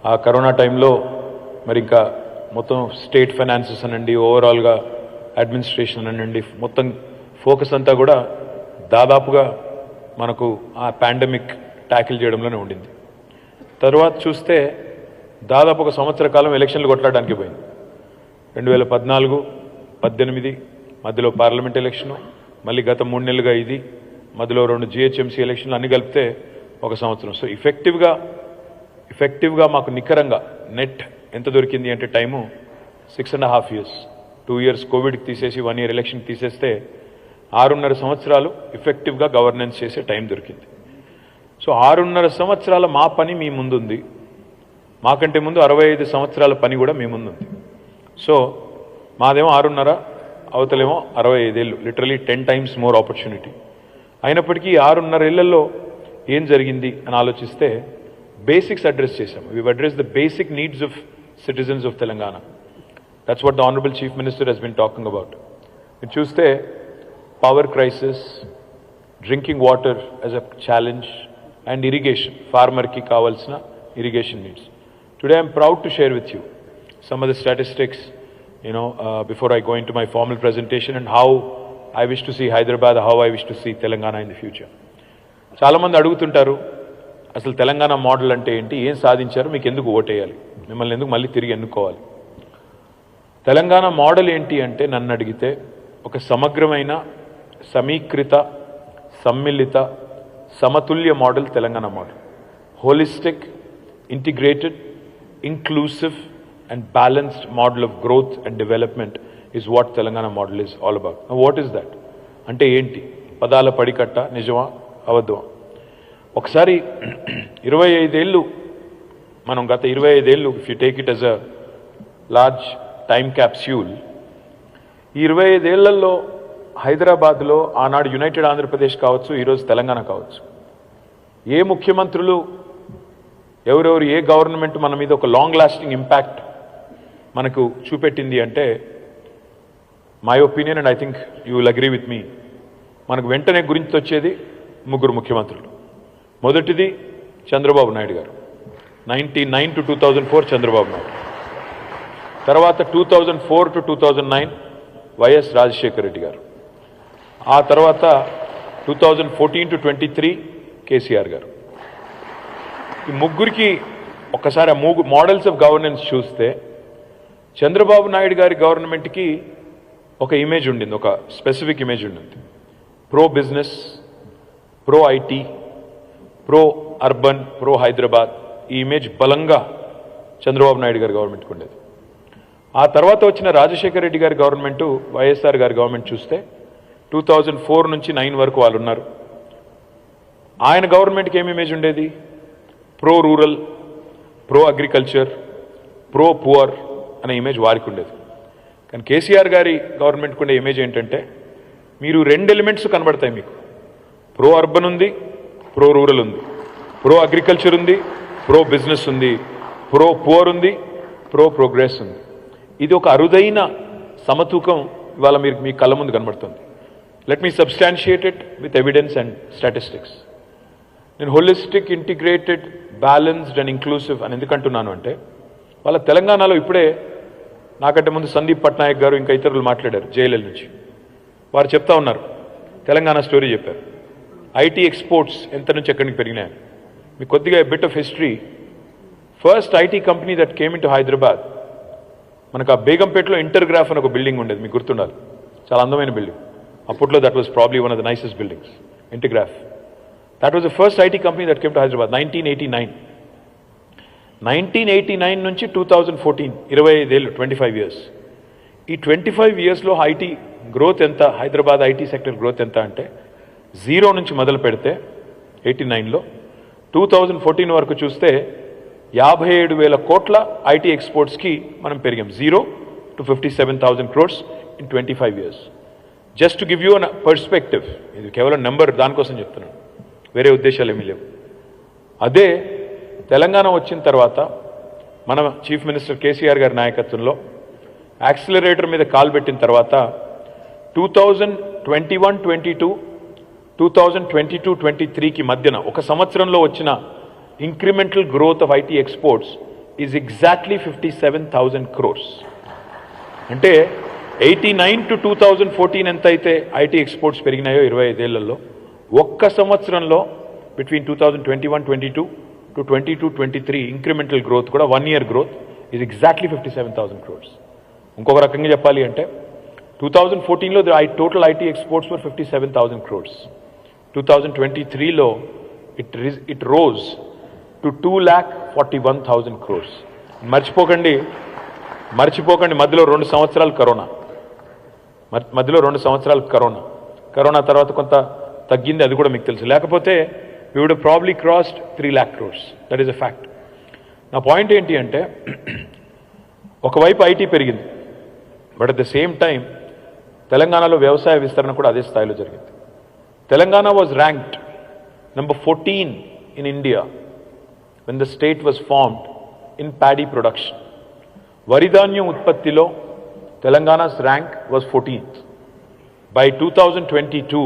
ఆ కరోనా టైంలో మరి ఇంకా మొత్తం స్టేట్ ఫైనాన్సెస్ అనండి, ఓవరాల్గా అడ్మినిస్ట్రేషన్ అనండి, మొత్తం ఫోకస్ అంతా కూడా దాదాపుగా మనకు ఆ పాండమిక్ ట్యాకిల్ చేయడంలోనే ఉండింది. తర్వాత చూస్తే దాదాపు 1 సంవత్సర కాలం ఎలక్షన్లు కొట్లాడడానికి పోయింది. 2014, 18 మధ్యలో పార్లమెంట్ ఎలక్షను, మళ్ళీ గత 3 నెలలుగా ఇది, మధ్యలో 2 GHMC ఎలక్షన్లు అన్ని కలిపితే 1 సంవత్సరం. సో ఎఫెక్టివ్గా మాకు నికరంగా నెట్ ఎంత దొరికింది అంటే టైము 6.5 years. 2 years కోవిడ్కి తీసేసి 1 year ఎలక్షన్కి తీసేస్తే 6.5 సంవత్సరాలు ఎఫెక్టివ్గా గవర్నెన్స్ చేసే టైం దొరికింది. సో 6.5 సంవత్సరాల మా పని మీ ముందుంది, మాకంటే ముందు 65 సంవత్సరాల పని కూడా మీ ముందుంది. సో మాదేమో 6.5, అవతలేమో 65 ఏళ్ళు, లిటరలీ 10 times మోర్ ఆపర్చునిటీ. అయినప్పటికీ 6.5 ఏళ్లలో ఏం జరిగింది అని ఆలోచిస్తే బేసిక్స్ అడ్రస్ చేశాము. We address the basic needs of citizens of Telangana. That's what the honourable chief minister has been talking about. మీరు చూస్తే power crisis, drinking water as a challenge, and irrigation, ఫార్మర్కి కావాల్సిన irrigation needs. Today I'm proud to share with you some of the statistics, before I go into my formal presentation, and how I wish to see Hyderabad, how I wish to see Telangana in the future. చాలామంది అడుగుతుంటారు, అసలు Telangana model అంటే ఏంటి, ఏం సాధించారు, మీకు ఎందుకు ఓటేయాలి, మిమ్మల్ని ఎందుకు మళ్ళీ తిరిగి ఎన్నుకోవాలి. తెలంగాణ మోడల్ ఏంటి అంటే నన్ను అడిగితే ఒక సమగ్రమైన, సమీకృత, సమ్మిళిత, సమతుల్య model Telangana model. Holistic, integrated, inclusive and balanced model of growth and development is what Telangana model is all about. Now what is that? అంటే ఏంటి, పదాల పడికట్ట, నిజమా అబద్ధమా? ఒకసారి 25 ఏళ్ళు, మనం గత 25 ఏళ్ళు, if you take it as a large time capsule, ఈ 25 ఏళ్లలో హైదరాబాద్లో ఆనాడు యునైటెడ్ ఆంధ్రప్రదేశ్ కావచ్చు, ఈరోజు తెలంగాణ కావచ్చు, ఏ ముఖ్యమంత్రులు, ఎవరెవరు, ఏ గవర్నమెంట్ మన మీద ఒక లాంగ్ లాస్టింగ్ ఇంపాక్ట్ మనకు చూపెట్టింది అంటే, my opinion and I think you will agree with me, మనకు వెంటనే గురించి వచ్చేది 3 ముఖ్యమంత్రులు. మొదటిది చంద్రబాబు నాయుడు గారు, 1999 to 2004 చంద్రబాబు నాయుడు. తర్వాత 2004 to 2009 వైఎస్ రాజశేఖర రెడ్డి గారు. ఆ తర్వాత 2014 to 23 కేసీఆర్ గారు. ఈ ముగ్గురికి ఒక్కసారి ఆ మోడల్స్ ఆఫ్ గవర్నెన్స్ చూస్తే, చంద్రబాబు నాయుడు గారి గవర్నమెంట్కి ఒక ఇమేజ్ ఉండింది, ఒక స్పెసిఫిక్ ఇమేజ్ ఉండింది. Pro business, pro IT, pro urban, pro Hyderabad, ఈ ఇమేజ్ బలంగా చంద్రబాబు నాయుడు గారి గవర్నమెంట్కి ఉండేది. ఆ తర్వాత వచ్చిన రాజశేఖర రెడ్డి గారి గవర్నమెంటు, వైఎస్ఆర్ గారి గవర్నమెంట్ చూస్తే 2004 నుంచి 9 వరకు వాళ్ళు ఉన్నారు. ఆయన గవర్నమెంట్కి ఏం ఇమేజ్ ఉండేది? Pro rural, pro agriculture, pro poor అనే ఇమేజ్ వారికి ఉండేది. కానీ కేసీఆర్ గారి గవర్నమెంట్కి ఉండే ఇమేజ్ ఏంటంటే, మీరు 2 ఎలిమెంట్స్ కనబడతాయి మీకు. ప్రో అర్బన్ ఉంది, ప్రో రూరల్ ఉంది, ప్రో అగ్రికల్చర్ ఉంది, ప్రో బిజినెస్ ఉంది, ప్రో పువర్ ఉంది, ప్రో ప్రోగ్రెస్ ఉంది. ఇది ఒక అరుదైన సమతూకం ఇవాళ మీరు మీ కళ్ళ ముందు కనబడుతుంది. Let me substantiate it with evidence and statistics. నేను holistic, integrated, balanced and inclusive అని ఎందుకంటున్నాను అంటే, వాళ్ళ తెలంగాణలో ఇప్పుడే నాకంటే ముందు సందీప్ పట్నాయక్ గారు ఇంకా ఇతరులు మాట్లాడారు జేఎల్ఎల్ నుంచి. వారు చెప్తా ఉన్నారు, తెలంగాణ స్టోరీ చెప్పారు. ఐటీ ఎక్స్పోర్ట్స్ ఎంత నుంచి ఎక్కడికి పెరిగినాయి. మీకు కొద్దిగా bit of history. First IT company that came in to Hyderabad, మనకు ఆ బేగంపేటలో ఇంటర్గ్రాఫ్ అని ఒక బిల్డింగ్ ఉండేది, మీకు గుర్తుండాలి, చాలా అందమైన బిల్డింగ్. అప్పట్లో that was probably one of the nicest buildings, Intergraph. That was the first IT company that came to Hyderabad, 1989. 1989 నుంచి 2014, 25 ఏళ్ళు, 25 years. ఈ 25 yearsలో ఐటీ గ్రోత్ ఎంత, హైదరాబాద్ ఐటీ సెక్టర్ గ్రోత్ ఎంత అంటే, 0 నుంచి మొదలు పెడితే 89లో 2014 వరకు చూస్తే 57,000 కోట్ల ఐటీ ఎక్స్పోర్ట్స్కి మనం పెరిగాం. 0 to 57,000 crores in 25 years. Just to give you a perspective, ఇది కేవలం నెంబర్, దానికోసం చెప్తున్నాను. వేరే ఉద్దేశాలు ఏమీ లేవు. అదే తెలంగాణ వచ్చిన తర్వాత మన చీఫ్ మినిస్టర్ కేసీఆర్ గారి నాయకత్వంలో యాక్సిలరేటర్ మీద కాలు పెట్టిన తర్వాత 2021-22, 2022-23కి మధ్యన ఒక సంవత్సరంలో వచ్చిన incremental growth of IT exports is exactly 57,000 crores. అంటే 89 to 2014 ఎంత అయితే ఐటీ ఎక్స్పోర్ట్స్ పెరిగినాయో 25 ఏళ్లలో, ఒక్క సంవత్సరంలో బిట్వీన్ 2021-22 to 22-23 ఇంక్రిమెంటల్ గ్రోత్ కూడా 1 year growth is exactly 57,000 crores. ఇంకొక రకంగా చెప్పాలి అంటే 2014లో total IT exports were 57,000 crores. 2023లో ఇట్ రోజ్ టు 2,41,000 crores. మర్చిపోకండి మధ్యలో 2 సంవత్సరాలు కరోనా తర్వాత కొంత తగ్గింది, అది కూడా మీకు తెలుసు. లేకపోతే we would have probably crossed 3 lakh crores. That is a fact. నా పాయింట్ ఏంటి అంటే ఒకవైపు ఐటీ పెరిగింది, but at the same time తెలంగాణలో వ్యవసాయ విస్తరణ కూడా అదే స్థాయిలో జరిగింది. Telangana was ranked number 14 in India when the state was formed in paddy production. వరిధాన్యం ఉత్పత్తిలో తెలంగాణ's rank was 14th. By 2022,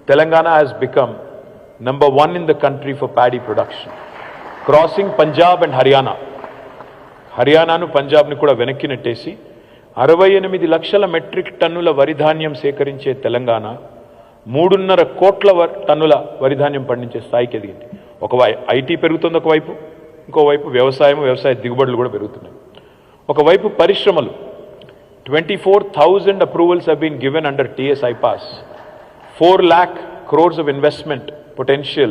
Telangana has become number 1 in the country for paddy production, crossing Punjab and Haryana. హర్యానాను పంజాబ్ని కూడా వెనక్కి నెట్టేసి 68 లక్షల metric టన్నుల వరిధాన్యం సేకరించే తెలంగాణ 3.5 కోట్ల టన్నుల వరిధాన్యం పండించే స్థాయికి ఎదిగింది. ఐటీ పెరుగుతుంది ఒకవైపు, ఇంకోవైపు వ్యవసాయ దిగుబడులు కూడా పెరుగుతున్నాయి. ఒకవైపు పరిశ్రమలు 24,000 approvals have been given under TSI pass. 4 lakh crores of investment potential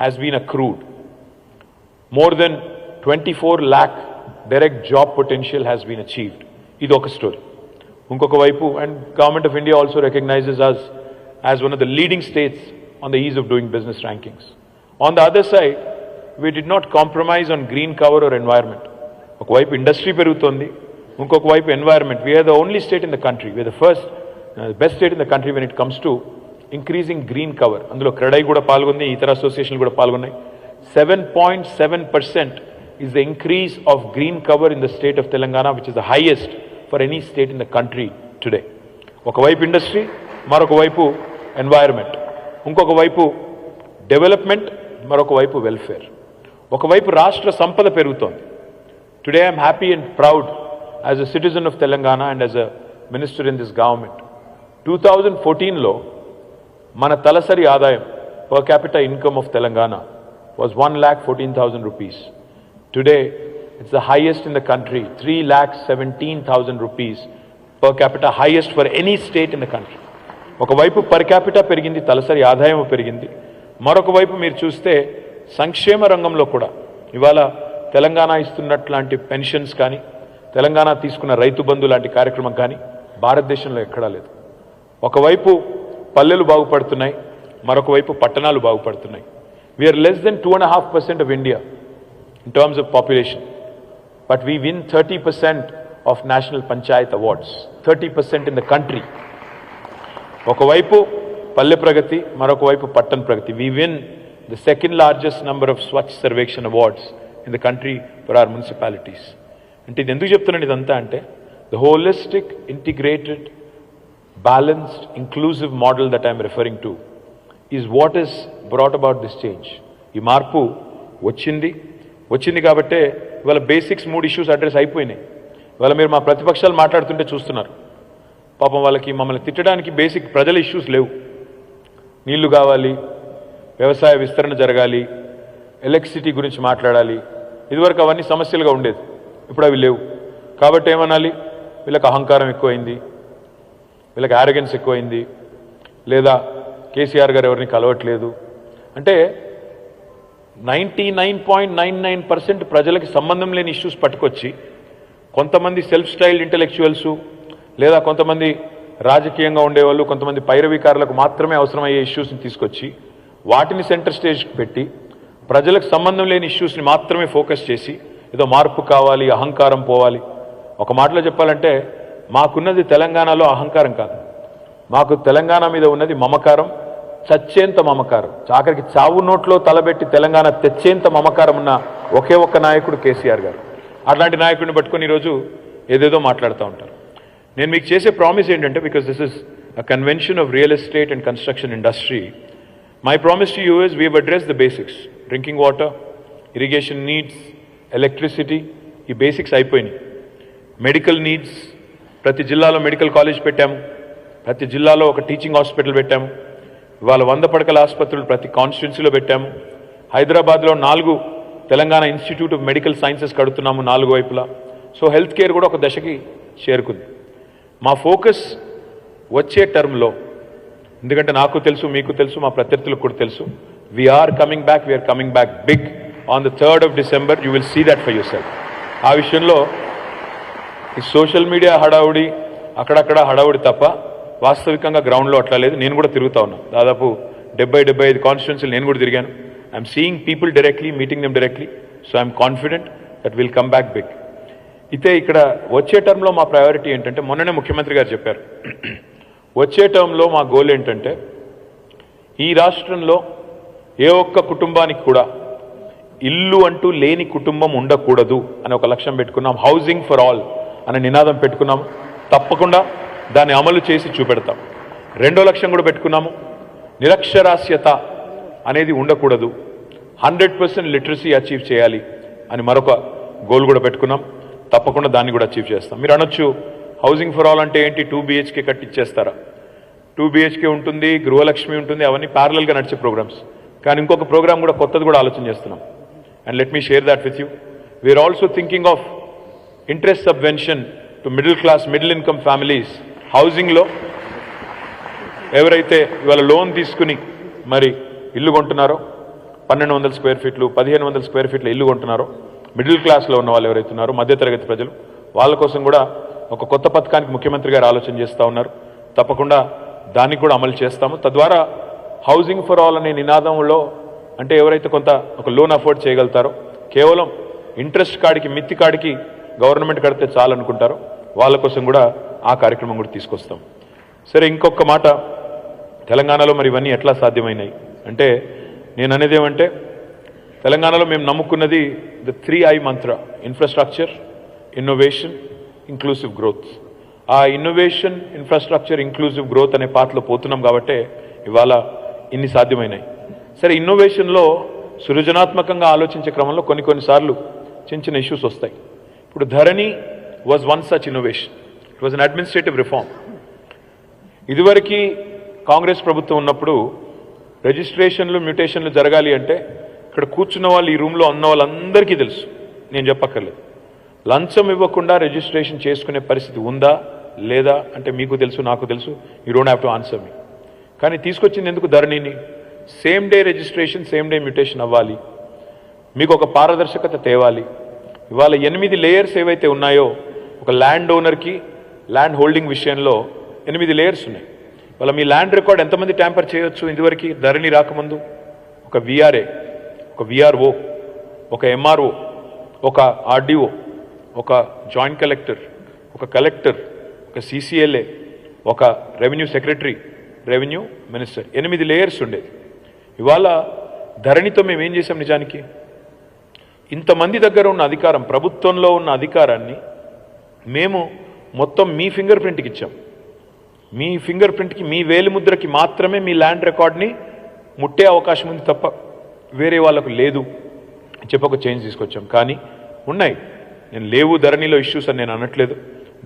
has been accrued. More than 24 lakh direct job potential has been achieved. ఇది ఒక స్టోరీ. ఇంకొక వైపు, and Government of India also recognizes us as one of the leading states on the ease of doing business rankings. On the other side, we did not compromise on green cover or environment. ఒకవైపు industry పెరుగుతోంది, ఇంకొక వైపు environment. We are the only state in the country, we are the first best state in the country when it comes to increasing green cover. అందులో క్రెడై కూడా పాల్గొంది, ఇతర అసోసియేషన్లు కూడా పాల్గొన్నాయి. 7.7% is the increase of green cover in the state of Telangana, which is the highest for any state in the country today. ఒకవైపు industry, మరొక వైపు environment, ఇంకొక వైపు development, మరొక వైపు వెల్ఫేర్. ఒకవైపు రాష్ట్ర సంపద పెరుగుతోంది. Today I am happy and proud as a citizen of Telangana and as a minister in this government. 2014లో మన తలసరి ఆదాయం per capita income of Telangana was 1,14,000 rupees. Today it's the highest in the country, 3,17,000 rupees per capita, highest for any state in the country. ఒకవైపు per capita పెరిగింది, తలసరి ఆదాయం పెరిగింది. మరొక వైపు మీరు చూస్తే సంక్షేమ రంగంలో కూడా ఇవాళ తెలంగాణ ఇస్తున్నట్లాంటి పెన్షన్స్ కానీ, తెలంగాణ తీసుకున్న రైతు బంధు లాంటి కార్యక్రమం కానీ భారతదేశంలో ఎక్కడా లేదు. ఒకవైపు పల్లెలు బాగుపడుతున్నాయి, మరొక వైపు పట్టణాలు బాగుపడుతున్నాయి. We are less than 2.5% of India in terms of population, but we win 30% of national panchayat awards, 30% in the country. ఒకవైపు పల్లె ప్రగతి, మరొక వైపు పట్టణ ప్రగతి. We win the second largest number of Swachh Sarvekshan awards in the country for our municipalities. అంటే ఇది ఎందుకు చెప్తున్నాను ఇదంతా అంటే, the holistic, integrated, balanced, inclusive model that I am referring to is what has brought about this change. ఈ మార్పు వచ్చింది కాబట్టే ఇవాళ బేసిక్స్ 3 ఇష్యూస్ అడ్రస్ అయిపోయినాయి. ఇవాళ మీరు మా ప్రతిపక్షాలు మాట్లాడుతుంటే చూస్తున్నారు, పాపం వాళ్ళకి మమ్మల్ని తిట్టడానికి బేసిక్ ప్రజల ఇష్యూస్ లేవు. నీళ్లు కావాలి, వ్యవసాయ విస్తరణ జరగాలి, ఎలక్ట్రిసిటీ గురించి మాట్లాడాలి. ఇదివరకు అవన్నీ సమస్యలుగా ఉండేది, ఇప్పుడు అవి లేవు. కాబట్టి ఏమనాలి, వీళ్ళకి అహంకారం ఎక్కువైంది, వీళ్ళకి ఆరోగెన్స్ ఎక్కువైంది, లేదా కేసీఆర్ గారు ఎవరిని కలవట్లేదు అంటే 99.99% ప్రజలకి సంబంధం లేని ఇష్యూస్ పట్టుకొచ్చి కొంతమంది సెల్ఫ్ స్టైల్డ్ ఇంటెలెక్చువల్స్ లేదా కొంతమంది రాజకీయంగా ఉండేవాళ్ళు, కొంతమంది పైరవీకారులకు మాత్రమే అవసరమయ్యే ఇష్యూస్ని తీసుకొచ్చి వాటిని సెంటర్ స్టేజ్కి పెట్టి ప్రజలకు సంబంధం లేని ఇష్యూస్ని మాత్రమే ఫోకస్ చేసి ఏదో మార్పు కావాలి, అహంకారం పోవాలి. ఒక మాటలో చెప్పాలంటే మాకున్నది తెలంగాణలో అహంకారం కాదు, మాకు తెలంగాణ మీద ఉన్నది మమకారం, చచ్చేంత మమకారం, ఆఖరికి చావు నోట్లో తలబెట్టి తెలంగాణ తెచ్చేంత మమకారం ఉన్న ఒకే ఒక్క నాయకుడు కేసీఆర్ గారు. అట్లాంటి నాయకుడిని పట్టుకొని ఈరోజు ఏదేదో మాట్లాడుతూ ఉంటారు. నేను మీకు చేసే ప్రామిస్ ఏంటంటే, because this is a convention of real estate and construction industry, my promise to you is we have address the basics. Drinking water, irrigation needs, electricity, ఈ బేసిక్స్ అయిపోయినాయి. మెడికల్ నీడ్స్, ప్రతి జిల్లాలో మెడికల్ కాలేజ్ పెట్టాము, ప్రతి జిల్లాలో ఒక teaching hospital పెట్టాము, ఇవాళ 100 పడకల ఆసుపత్రులు ప్రతి కాన్స్టిట్యున్సీలో పెట్టాము. హైదరాబాద్లో 4 Telangana Institute of Medical Sciences కడుతున్నాము 4 వైపులా. సో హెల్త్ కేర్ కూడా ఒక దశకి చేరుకుంది. మా ఫోకస్ వచ్చే టర్మ్లో, ఎందుకంటే నాకు తెలుసు, మీకు తెలుసు, మా ప్రత్యర్థులకు కూడా తెలుసు, we're coming back big on the 3rd of December. You will see that for yourself. ఆ విషయంలో ఈ సోషల్ మీడియా హడావుడి, అక్కడక్కడ హడావుడి తప్ప వాస్తవికంగా గ్రౌండ్లో అట్లా లేదు. నేను కూడా తిరుగుతా ఉన్నా, దాదాపు 70-75 కాన్స్టిట్యున్సీలు నేను కూడా తిరిగాను. I'm seeing people directly, meeting them directly. So I'm confident that will come back big. అయితే ఇక్కడ వచ్చే టర్మ్లో మా ప్రయారిటీ ఏంటంటే, మొన్ననే ముఖ్యమంత్రి గారు చెప్పారు, వచ్చే టర్మ్లో మా గోల్ ఏంటంటే, ఈ రాష్ట్రంలో ఏ ఒక్క కుటుంబానికి కూడా ఇల్లు అంటూ లేని కుటుంబం ఉండకూడదు అని ఒక లక్ష్యం పెట్టుకున్నాం. హౌసింగ్ ఫర్ ఆల్ అనే నినాదం పెట్టుకున్నాము. తప్పకుండా దాన్ని అమలు చేసి చూపెడతాం. 2వ లక్ష్యం కూడా పెట్టుకున్నాము, నిరక్షరాస్యత అనేది ఉండకూడదు, 100% లిటరసీ అచీవ్ చేయాలి అని మరొక గోల్ కూడా పెట్టుకున్నాం. తప్పకుండా దాన్ని కూడా అచీవ్ చేస్తాం. మీరు అనొచ్చు, హౌసింగ్ ఫర్ ఆల్ అంటే ఏంటి, 2 BHK కట్టించేస్తారా? 2 BHK ఉంటుంది, గృహలక్ష్మి ఉంటుంది, అవన్నీ ప్యారలల్గా నడిచే ప్రోగ్రామ్స్. కానీ ఇంకొక ప్రోగ్రామ్ కూడా కొత్తది కూడా ఆలోచన చేస్తున్నాం. And let me share that with you. We are also thinking of interest subvention to middle income families. హౌసింగ్లో ఎవరైతే ఇవాళ లోన్ తీసుకుని మరి ఇల్లు కొంటున్నారో, 1200 స్క్వేర్ ఫీట్లు, 1500 స్క్వేర్ ఫీట్ల ఇల్లు కొంటున్నారో, మిడిల్ క్లాస్లో ఉన్న వాళ్ళు ఎవరైతే ఉన్నారో, మధ్యతరగతి ప్రజలు, వాళ్ళ కోసం కూడా ఒక కొత్త పథకానికి ముఖ్యమంత్రి గారు ఆలోచన చేస్తూ ఉన్నారు. తప్పకుండా దాన్ని కూడా అమలు చేస్తాము. తద్వారా హౌసింగ్ ఫర్ ఆల్ అనే నినాదంలో, అంటే ఎవరైతే కొంత ఒక లోన్ అఫోర్డ్ చేయగలుగుతారో, కేవలం ఇంట్రెస్ట్ కాడికి, మిత్తి కాడికి గవర్నమెంట్ కడితే చాలనుకుంటారో, వాళ్ళ కోసం కూడా ఆ కార్యక్రమం కూడా తీసుకొస్తాం. సరే, ఇంకొక మాట, తెలంగాణలో మరి ఇవన్నీ ఎట్లా సాధ్యమైనాయి అంటే, నేను అనేది ఏమంటే, తెలంగాణలో మేము నమ్ముకున్నది the 3I Mantra: infrastructure, innovation, inclusive growth. ఆ ఇన్నోవేషన్, ఇన్ఫ్రాస్ట్రక్చర్, ఇంక్లూసివ్ గ్రోత్ అనే పాత్రలో పోతున్నాం కాబట్టే ఇవాళ ఇన్ని సాధ్యమైనాయి. సరే, ఇన్నోవేషన్లో సృజనాత్మకంగా ఆలోచించే క్రమంలో కొన్నిసార్లు చిన్న ఇష్యూస్ వస్తాయి. ఇప్పుడు Dharani was one such innovation. It was an administrative reform. ఇదివరకు కాంగ్రెస్ ప్రభుత్వం ఉన్నప్పుడు రిజిస్ట్రేషన్లు, మ్యూటేషన్లు జరగాలి అంటే ఇక్కడ కూర్చున్న వాళ్ళు, ఈ రూమ్లో ఉన్న వాళ్ళందరికీ తెలుసు, నేను చెప్పక్కర్లేదు, లంచం ఇవ్వకుండా రిజిస్ట్రేషన్ చేసుకునే పరిస్థితి ఉందా లేదా అంటే మీకు తెలుసు, నాకు తెలుసు. You don't have to answer me. కానీ తీసుకొచ్చింది ఎందుకు ధరణిని? Same day registration, same day mutation అవ్వాలి, మీకు ఒక పారదర్శకత తేవాలి. ఇవాళ 8 లేయర్స్ ఏవైతే ఉన్నాయో, ఒక ల్యాండ్ ఓనర్కి ల్యాండ్ హోల్డింగ్ విషయంలో 8 లేయర్స్ ఉన్నాయి. ఇవాళ మీ ల్యాండ్ రికార్డ్ ఎంతమంది ట్యాంపర్ చేయొచ్చు? ఇదివరకు ధరణి రాకముందు ఒక VRA, ఒక VRO, ఒక MRO, ఒక RDO, ఒక జాయింట్ కలెక్టర్, ఒక కలెక్టర్, ఒక CCLA, ఒక revenue secretary, revenue minister, 8 layers ఉండేది. ఇవాళ ధరణితో మేము ఏం చేసాం? నిజానికి ఇంతమంది దగ్గర ఉన్న అధికారం, ప్రభుత్వంలో ఉన్న అధికారాన్ని మేము మొత్తం మీ ఫింగర్ ప్రింట్కి ఇచ్చాం. మీ ఫింగర్ ప్రింట్కి, మీ వేలిముద్రకి మాత్రమే మీ ల్యాండ్ రికార్డ్ని ముట్టే అవకాశం ఉంది తప్ప వేరే వాళ్ళకు లేదు చెప్పక చేంజ్ తీసుకొచ్చాం. కానీ ఉన్నాయి, నేను లేవు ధరణిలో ఇష్యూస్ అని నేను అనట్లేదు.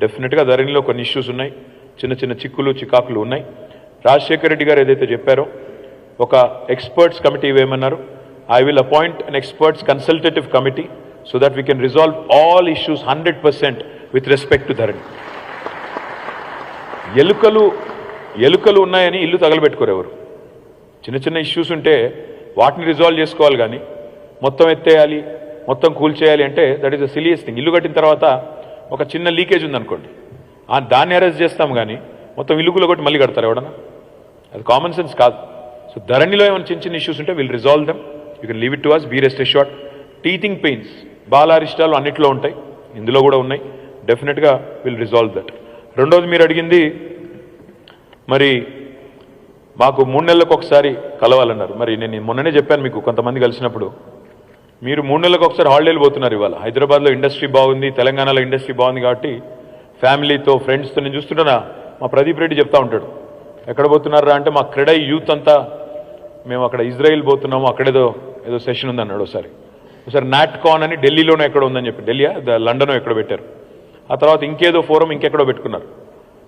డెఫినెట్గా ధరణిలో కొన్ని ఇష్యూస్ ఉన్నాయి, చిన్న చిక్కులు చికాకులు ఉన్నాయి. రాజశేఖర రెడ్డి గారు ఏదైతే చెప్పారో, ఒక ఎక్స్పర్ట్స్ కమిటీ వేయమన్నారు. I will appoint an experts consultative committee so that we can resolve all issues 100% with respect to ధరణి. ఎలుకలు ఉన్నాయని ఇల్లు తగలబెట్టుకోరు ఎవరు. చిన్న ఇష్యూస్ ఉంటే వాటిని రిజాల్వ్ చేసుకోవాలి, కానీ మొత్తం ఎత్తేయాలి, మొత్తం కూల్చేయాలి అంటే దట్ ఈస్ ద సిలియస్ థింగ్. ఇల్లు కట్టిన తర్వాత ఒక చిన్న లీకేజ్ ఉందనుకోండి, దాన్ని అరెస్ట్ చేస్తాం, కానీ మొత్తం ఇల్లుకులో కొట్టి మళ్ళీ కడతారు ఎవడన్నా? అది కామన్ సెన్స్ కాదు. సో ధరణిలో ఏమైనా చిన్న ఇష్యూస్ ఉంటే will resolve them. You can leave it to us, be rest assured. Teething pains, బాలారిష్టాలు అన్నిట్లో ఉంటాయి, ఇందులో కూడా ఉన్నాయి. డెఫినెట్గా విల్ రిజాల్వ్ దట్. రెండోది మీరు అడిగింది మరి మాకు 3 నెలలకు ఒకసారి కలవాలన్నారు. మరి నేను మొన్ననే చెప్పాను మీకు కొంతమంది కలిసినప్పుడు, మీరు 3 నెలలకు ఒకసారి హాలిడేలు పోతున్నారు. ఇవాళ హైదరాబాద్లో ఇండస్ట్రీ బాగుంది, తెలంగాణలో ఇండస్ట్రీ బాగుంది కాబట్టి ఫ్యామిలీతో ఫ్రెండ్స్తో నేను చూస్తుంటానా, మా ప్రదీప్ రెడ్డి చెప్తా ఉంటాడు, ఎక్కడ పోతున్నారా అంటే మా క్రెడై యూత్ అంతా మేము అక్కడ ఇజ్రాయిల్ పోతున్నాము, అక్కడేదో సెషన్ ఉందన్నాడు. ఒకసారి నాట్కాన్ అని ఢిల్లీలోనే ఎక్కడ ఉందని చెప్పి, ఢిల్లీయా లండనో ఎక్కడో పెట్టారు. ఆ తర్వాత ఇంకేదో ఫోరం ఇంకెక్కడో పెట్టుకున్నారు.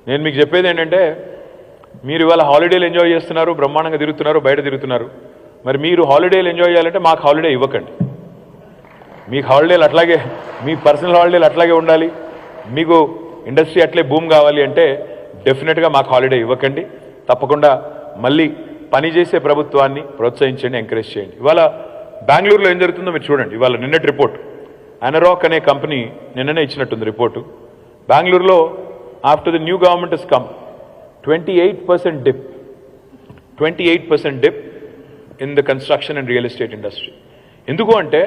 నేను మీకు చెప్పేది ఏంటంటే, మీరు ఇవాళ హాలిడేలు ఎంజాయ్ చేస్తున్నారు, బ్రహ్మాండంగా తిరుగుతున్నారు, బయట తిరుగుతున్నారు. మరి మీరు హాలిడేలు ఎంజాయ్ చేయాలంటే మాకు హాలిడే ఇవ్వకండి. మీకు హాలిడేలు అట్లాగే, మీ పర్సనల్ హాలిడేలు అట్లాగే ఉండాలి, మీకు ఇండస్ట్రీ అట్లే బూమ్ కావాలి అంటే డెఫినెట్గా మాకు హాలిడే ఇవ్వకండి. తప్పకుండా మళ్ళీ పనిచేసే ప్రభుత్వాన్ని ప్రోత్సహించండి, ఎంకరేజ్ చేయండి. ఇవాళ బెంగళూరులో ఏం జరుగుతుందో మీరు చూడండి. ఇవాళ నిన్నటి రిపోర్ట్, అనరాక్ అనే కంపెనీ నిన్ననే ఇచ్చినట్టుంది రిపోర్టు. బెంగళూరులో after the new government is come 28% dip in the construction and real estate industry. ఎందుకు అంటే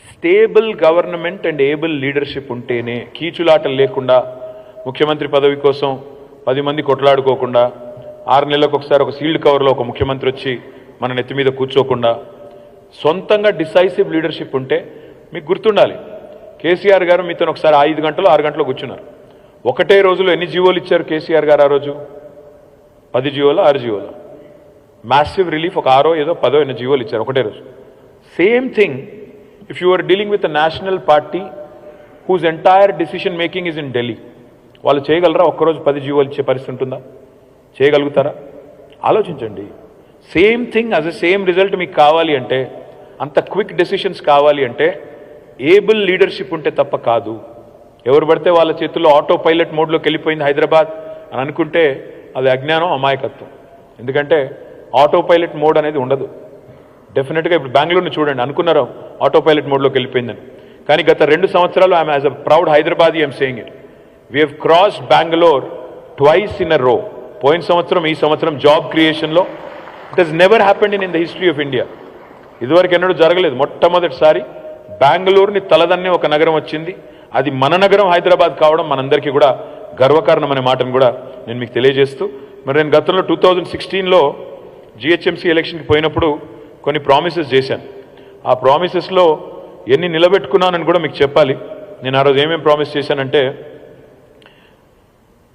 stable government and able leadership ఉంటేనే, కీచులాటలు లేకుండా, ముఖ్యమంత్రి పదవి కోసం 10 మంది కొట్లాడుకోకుండా, 6 నెలలకు ఒకసారి ఒక సీల్డ్ కవర్లో ఒక ముఖ్యమంత్రి వచ్చి మన నెత్తి మీద కూర్చోకుండా, సొంతంగా డిసైసివ్ లీడర్షిప్ ఉంటే, మీకు గుర్తుండాలి కేసీఆర్ గారు మీతో ఒకసారి 5 గంటలు 6 గంటలు కూర్చున్నారు. ఒకటే రోజులో ఎన్ని జీవోలు ఇచ్చారు కేసీఆర్ గారు ఆ రోజు? 10 జీవోలు 6 జీవోలు, మ్యాసివ్ రిలీఫ్ ఒక 6 ఏదో 10 ఎన్ని జీవోలు ఇచ్చారు ఒకటే రోజు. Same thing if you are dealing with a national party whose entire decision making is in Delhi. వాళ్ళు చేయగలరా? ఒక్కరోజు 10 జీవోలు ఇచ్చే పరిస్థితి ఉంటుందా? చేయగలుగుతారా? ఆలోచించండి. Same thing as a same result మీకు కావాలి అంటే, అంత క్విక్ డెసిషన్స్ కావాలి అంటే ఏబుల్ లీడర్షిప్ ఉంటే తప్ప కాదు. ఎవరు పడితే వాళ్ళ చేతుల్లో ఆటో పైలట్ మోడ్లోకి వెళ్ళిపోయింది హైదరాబాద్ అని అనుకుంటే అది అజ్ఞానం, అమాయకత్వం. ఎందుకంటే ఆటో పైలట్ మోడ్ అనేది ఉండదు. డెఫినెట్గా ఇప్పుడు బెంగళూరుని చూడండి, అనుకున్నారు ఆటో పైలట్ మోడ్లోకి వెళ్ళిపోయిందని, కానీ గత 2 సంవత్సరాలు I'm as a proud Hyderabadi I'm saying it, we have crossed Bengaluru twice in a row. పోయిన సంవత్సరం, ఈ సంవత్సరం జాబ్ క్రియేషన్లో it has never happened in the history of India. ఇదివరకు ఎన్నడూ జరగలేదు. మొట్టమొదటిసారి బెంగళూరుని తలదన్నే ఒక నగరం వచ్చింది. అది మన నగరం హైదరాబాద్ కావడం మనందరికీ కూడా గర్వకారణం అనే మాటను కూడా నేను మీకు తెలియజేస్తూ, మరి నేను గతంలో 2016లో జిహెచ్ఎంసీ ఎలక్షన్కి పోయినప్పుడు కొన్ని ప్రామిసెస్ చేశాను. ఆ ప్రామిసెస్లో ఎన్ని నిలబెట్టుకున్నానని కూడా మీకు చెప్పాలి. నేను ఆ రోజు ఏమేమి ప్రామిస్ చేశానంటే,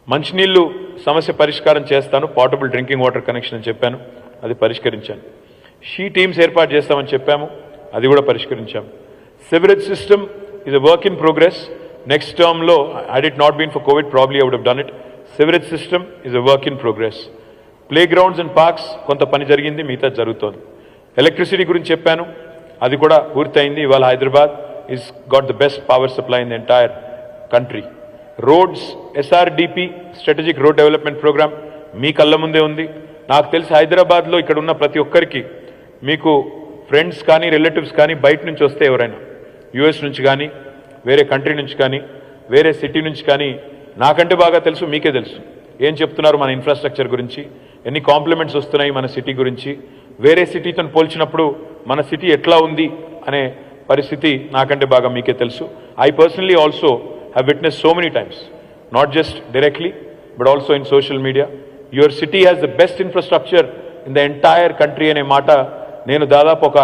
మంచినీళ్ళు సమస్య పరిష్కారం చేస్తాను, పోర్టబుల్ డ్రింకింగ్ వాటర్ కనెక్షన్ అని చెప్పాను, అది పరిష్కరించాను. షీ టీమ్స్ ఏర్పాటు చేస్తామని చెప్పాము, అది కూడా పరిష్కరించాము. Sewerage system is a work in progress. Next term lo, had it not been for COVID, probably I would have done it. Sewerage system is a work in progress. Playgrounds and parks konta pani jarigindi, meeta jarugutondi. Electricity gurinchi cheppanu, adi kuda poortayindi. Ivala Hyderabad is got the best power supply in the entire country. Roads, SRDP strategic road development program మీ కళ్ళ ముందే ఉంది. నాకు తెలిసి హైదరాబాద్లో ఇక్కడ ఉన్న ప్రతి ఒక్కరికి, మీకు ఫ్రెండ్స్ కానీ రిలేటివ్స్ కానీ బయట నుంచి వస్తే ఎవరైనా యుఎస్ నుంచి కానీ, వేరే కంట్రీ నుంచి కానీ, వేరే సిటీ నుంచి కానీ, నాకంటే బాగా తెలుసు, మీకే తెలుసు ఏం చెప్తున్నారు మన ఇన్ఫ్రాస్ట్రక్చర్ గురించి, ఎన్ని కాంప్లిమెంట్స్ వస్తున్నాయి మన సిటీ గురించి, వేరే సిటీతో పోల్చినప్పుడు మన సిటీ ఎట్లా ఉంది అనే పరిస్థితి నాకంటే బాగా మీకే తెలుసు. I personally also have witness so many times, not just directly but also in social media, your city has the best infrastructure in the entire country అనే మాట నేను దాదాపు ఒక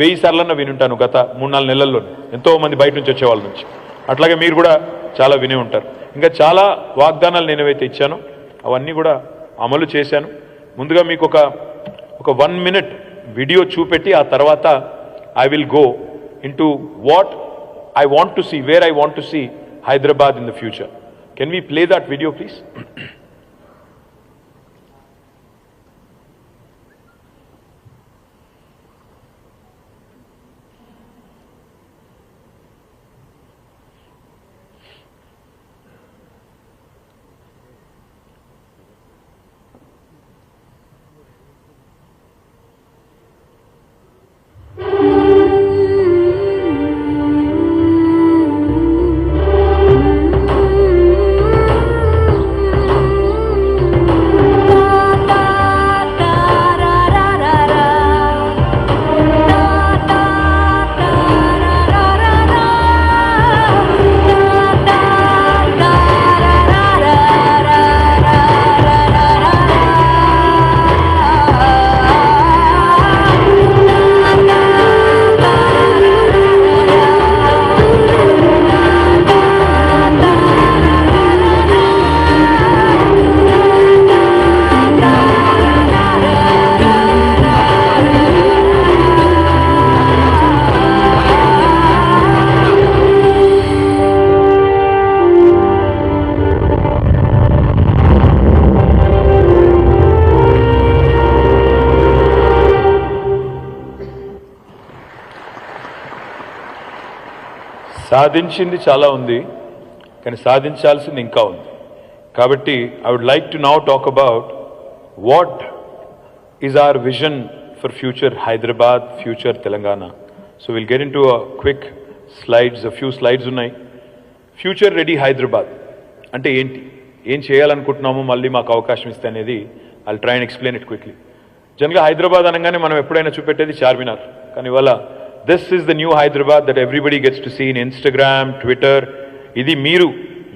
1000 సార్లన్నా వినుంటాను గత 3-4 నెలల్లో, ఎంతో మంది బయట నుంచి వచ్చే వాళ్ళ నుంచి. అట్లాగే మీరు కూడా చాలా వినే ఉంటారు. ఇంకా చాలా వాగ్దానాలు నేను ఏవైతే ఇచ్చానో అవన్నీ కూడా అమలు చేశాను. ముందుగా మీకు ఒక 1 minute వీడియో చూపెట్టి, ఆ తర్వాత I will go into what I want to see, where I want to see Hyderabad in the future. Can we play that video please? సాధించింది చాలా ఉంది, కానీ సాధించాల్సింది ఇంకా ఉంది. కాబట్టి I would like to now talk about what is our vision for future Hyderabad, future Telangana. So will get into quick slides, few slides ఉన్నాయి. Future ready Hyderabad అంటే ఏంటి, ఏం చేయాలనుకుంటున్నాము, మళ్ళీ మాకు అవకాశం ఇస్తే అనేది I try and explain it quickly. జనరల్గా హైదరాబాద్ అనగానే మనం ఎప్పుడైనా చూపెట్టేది చార్మినార్, కానీ ఇవాళ this is the new Hyderabad that everybody gets to see in Instagram, Twitter. ఇది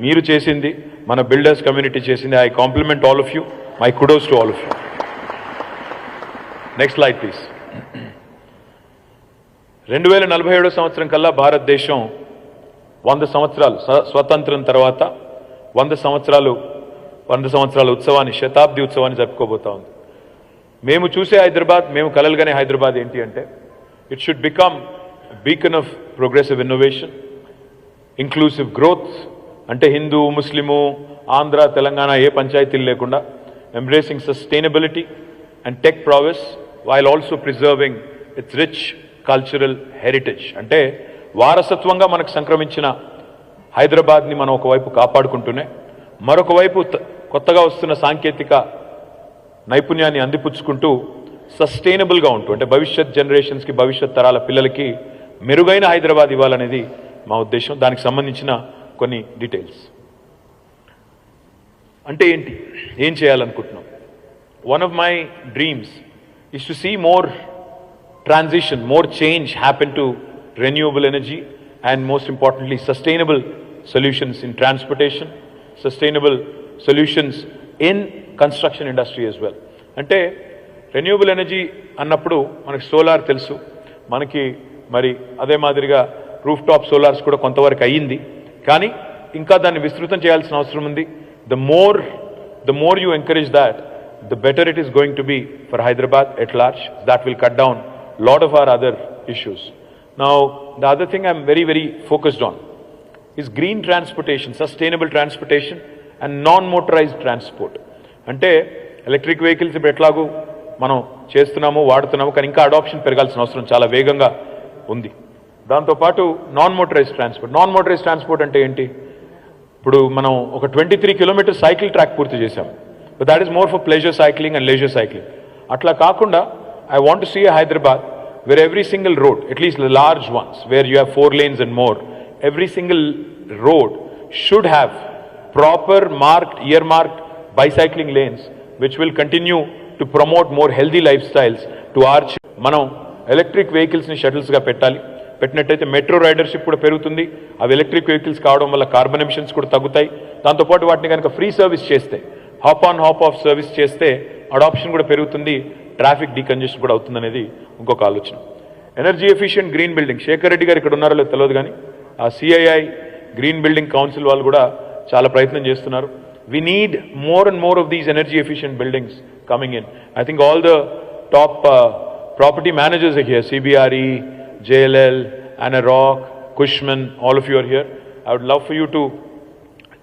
మీరు చేసింది, మన బిల్డర్స్ కమ్యూనిటీ చేసింది. I compliment all of you, my kudos to all of you. Next slide please. 2047 సంవత్సరం కల్లా భారతదేశం 100 సంవత్సరాలు స్వతంత్రం తర్వాత 100 సంవత్సరాల ఉత్సవాన్ని, శతాబ్ది ఉత్సవాన్ని జరుపుకోబోతా ఉంది. మేము చూసే హైదరాబాద్, మేము కలలుగానే హైదరాబాద్ ఏంటి అంటే it should become beacon of progressive innovation, inclusive growth. అంటే హిందూ, ముస్లిము, ఆంధ్ర, తెలంగాణ ఏ పంచాయతీలు లేకుండా embracing sustainability and tech prowess while also preserving it's rich cultural heritage. అంటే వారసత్వంగా మనకు సంక్రమించిన హైదరాబాద్ని మనం ఒకవైపు కాపాడుకుంటూనే మరొక వైపు కొత్తగా వస్తున్న సాంకేతిక నైపుణ్యాన్ని అందిపుచ్చుకుంటూ సస్టైనబుల్గా ఉంటూ, అంటే భవిష్యత్ జనరేషన్స్కి, భవిష్యత్ తరాల పిల్లలకి మెరుగైన హైదరాబాద్ ఇవ్వాలనేది మా ఉద్దేశం. దానికి సంబంధించిన కొన్ని డీటెయిల్స్. అంటే ఏంటి, ఏం చేయాలనుకుంటున్నాం? One of my dreams is to see more transition, more change happen to renewable energy and most importantly sustainable solutions in transportation, sustainable solutions in construction industry as well. అంటే రెన్యూబుల్ ఎనర్జీ అన్నప్పుడు మనకి solar తెలుసు, మనకి మరి అదే మాదిరిగా roof top solars కూడా కొంతవరకు అయ్యింది, కానీ ఇంకా దాన్ని విస్తృతం చేయాల్సిన అవసరం ఉంది. The more you encourage that, the better it is going to be for Hyderabad at large. That will cut down lot of our other issues. Now, the other thing I'm very, very focused on is green transportation, sustainable transportation and non-motorized transport. అంటే electric vehicles ఇప్పుడు ఎట్లాగూ మనం చేస్తున్నాము, వాడుతున్నాము, కానీ ఇంకా adoption పెరగాల్సిన అవసరం చాలా వేగంగా ఉంది. దాంతోపాటు నాన్ మోటరైజ్డ్ ట్రాన్స్పోర్ట్ అంటే ఏంటి? ఇప్పుడు మనం ఒక 23 కిలోమీటర్ సైకిల్ ట్రాక్ పూర్తి చేశాం, but that is more for pleasure cycling and laser cycling. అట్లా కాకుండా I want to see a Hyderabad where every single road, at least the large ones, where you have 4 lanes and more, every single road should have proper earmarked bicycling lanes, which will continue to promote more healthy lifestyles to our మనం electric వెహికల్స్ని షటిల్స్గా పెట్టినట్టయితే metro రైడర్షిప్ కూడా పెరుగుతుంది. అవి electric vehicles కావడం వల్ల carbon emissions కూడా తగ్గుతాయి. దాంతోపాటు వాటిని కనుక ఫ్రీ సర్వీస్ చేస్తే, hop on hop off service చేస్తే అడాప్షన్ కూడా పెరుగుతుంది, ట్రాఫిక్ డీకంజెషన్ కూడా అవుతుందనేది ఇంకొక ఆలోచన. Energy efficient green building, Shekhar Reddy garu ఇక్కడ ఉన్నారో లేదో తెలియదు, కానీ ఆ సిఐఐ గ్రీన్ బిల్డింగ్ కౌన్సిల్ వాళ్ళు కూడా చాలా ప్రయత్నం చేస్తున్నారు. We need more and more of these energy efficient buildings coming in. I think all the top property managers are here, CBRE, JLL, Anna Rock, Cushman, all of you are here. I would love for you to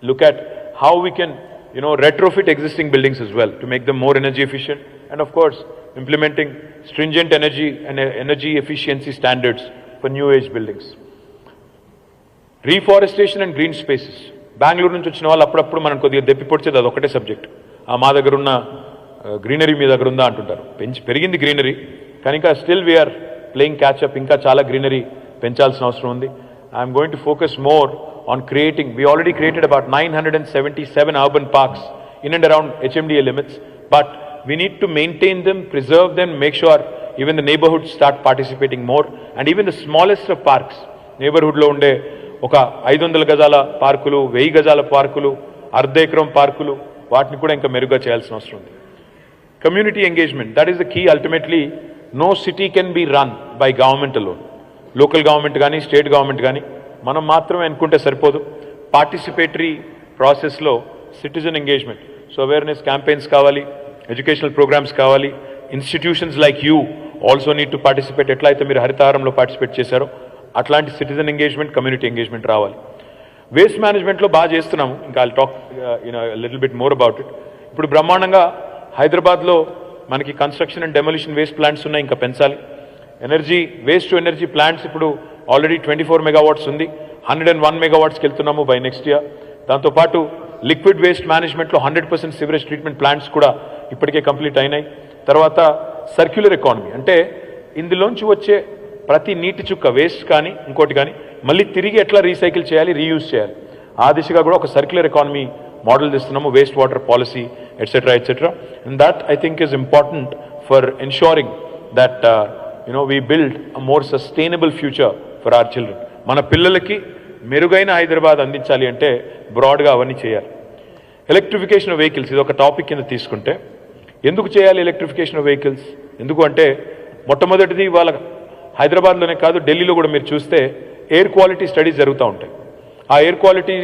look at how we can retrofit existing buildings as well to make them more energy efficient, and of course implementing stringent energy efficiency standards for new age buildings. Reforestation and green spaces. Bengaluru నుంచి వచ్చిన వాళ్ళు అప్పుడప్పుడు మనం కొద్దిగా దెప్పి పొడిచేది అది ఒకటే subject. మా దగ్గర ఉన్న గ్రీనరీ మీ దగ్గర ఉందా అంటుంటారు. పెరిగింది గ్రీనరీ, కానీ ఇంకా స్టిల్ వీఆర్ ప్లేయింగ్ క్యాచ్అప్. ఇంకా చాలా గ్రీనరీ పెంచాల్సిన అవసరం ఉంది. I'm going to focus more on creating, we already created about 977 urban parks in and around HMDA limits, but we need to maintain them, preserve them, make sure even the neighborhoods start participating more, and even the smallest of parks, neighborhood lo unde oka 500 gajala parkulu, 1000 gajala parkulu, ardha ekram parkulu, vaatni kuda inka meruga cheyalsina avasaram undi. Community engagement, that is the key. Ultimately no city can be run by government alone, local government gaani, state government gaani మనం మాత్రమే అనుకుంటే సరిపోదు. Participatory ప్రాసెస్లో citizen engagement, so awareness campaigns కావాలి, educational programmes కావాలి. Institutions like you also need to participate. ఎట్లయితే మీరు హరితహారంలో participate చేశారో అట్లాంటి సిటిజన్ ఎంగేజ్మెంట్, కమ్యూనిటీ ఎంగేజ్మెంట్ రావాలి. వేస్ట్ మేనేజ్మెంట్లో బాగా చేస్తున్నాము, ఇంకా I'll talk little bit more about it. ఇప్పుడు బ్రహ్మాండంగా హైదరాబాద్లో మనకి construction and demolition waste plants ఉన్నాయి, ఇంకా పెంచాలి. Energy waste to energy plants ఇప్పుడు ఆల్రెడీ 24 megawatts ఉంది. 101 megawattsకి వెళ్తున్నాము బై నెక్స్ట్ ఇయర్. దాంతోపాటు లిక్విడ్ వేస్ట్ మేనేజ్మెంట్లో 100% సివరేజ్ ట్రీట్మెంట్ ప్లాంట్స్ కూడా ఇప్పటికే కంప్లీట్ అయినాయి. తర్వాత సర్క్యులర్ ఎకానమీ అంటే ఇందులోంచి వచ్చే ప్రతి నీటి చుక్క వేస్ట్ కానీ ఇంకోటి కానీ మళ్ళీ తిరిగి ఎట్లా రీసైకిల్ చేయాలి, రీయూజ్ చేయాలి, ఆ దిశగా కూడా ఒక సర్క్యులర్ ఎకానమీ మోడల్ తెస్తున్నాము, waste water policy etcetera etcetera. And that I think is important for ensuring that we build a more sustainable future for our children. మన పిల్లలకి మెరుగైన హైదరాబాద్ అందించాలి అంటే బ్రాడ్గా అవన్నీ చేయాలి. ఎలక్ట్రిఫికేషన్ ఆఫ్ వెహికల్స్ ఇది ఒక టాపిక్ కింద తీసుకుంటే ఎందుకు చేయాలి ఎలక్ట్రిఫికేషన్ ఆఫ్ వెహికల్స్? ఎందుకు అంటే మొట్టమొదటిది వాళ్ళ హైదరాబాద్లోనే కాదు ఢిల్లీలో కూడా మీరు చూస్తే ఎయిర్ క్వాలిటీ స్టడీస్ జరుగుతూ ఉంటాయి. ఆ ఎయిర్ క్వాలిటీ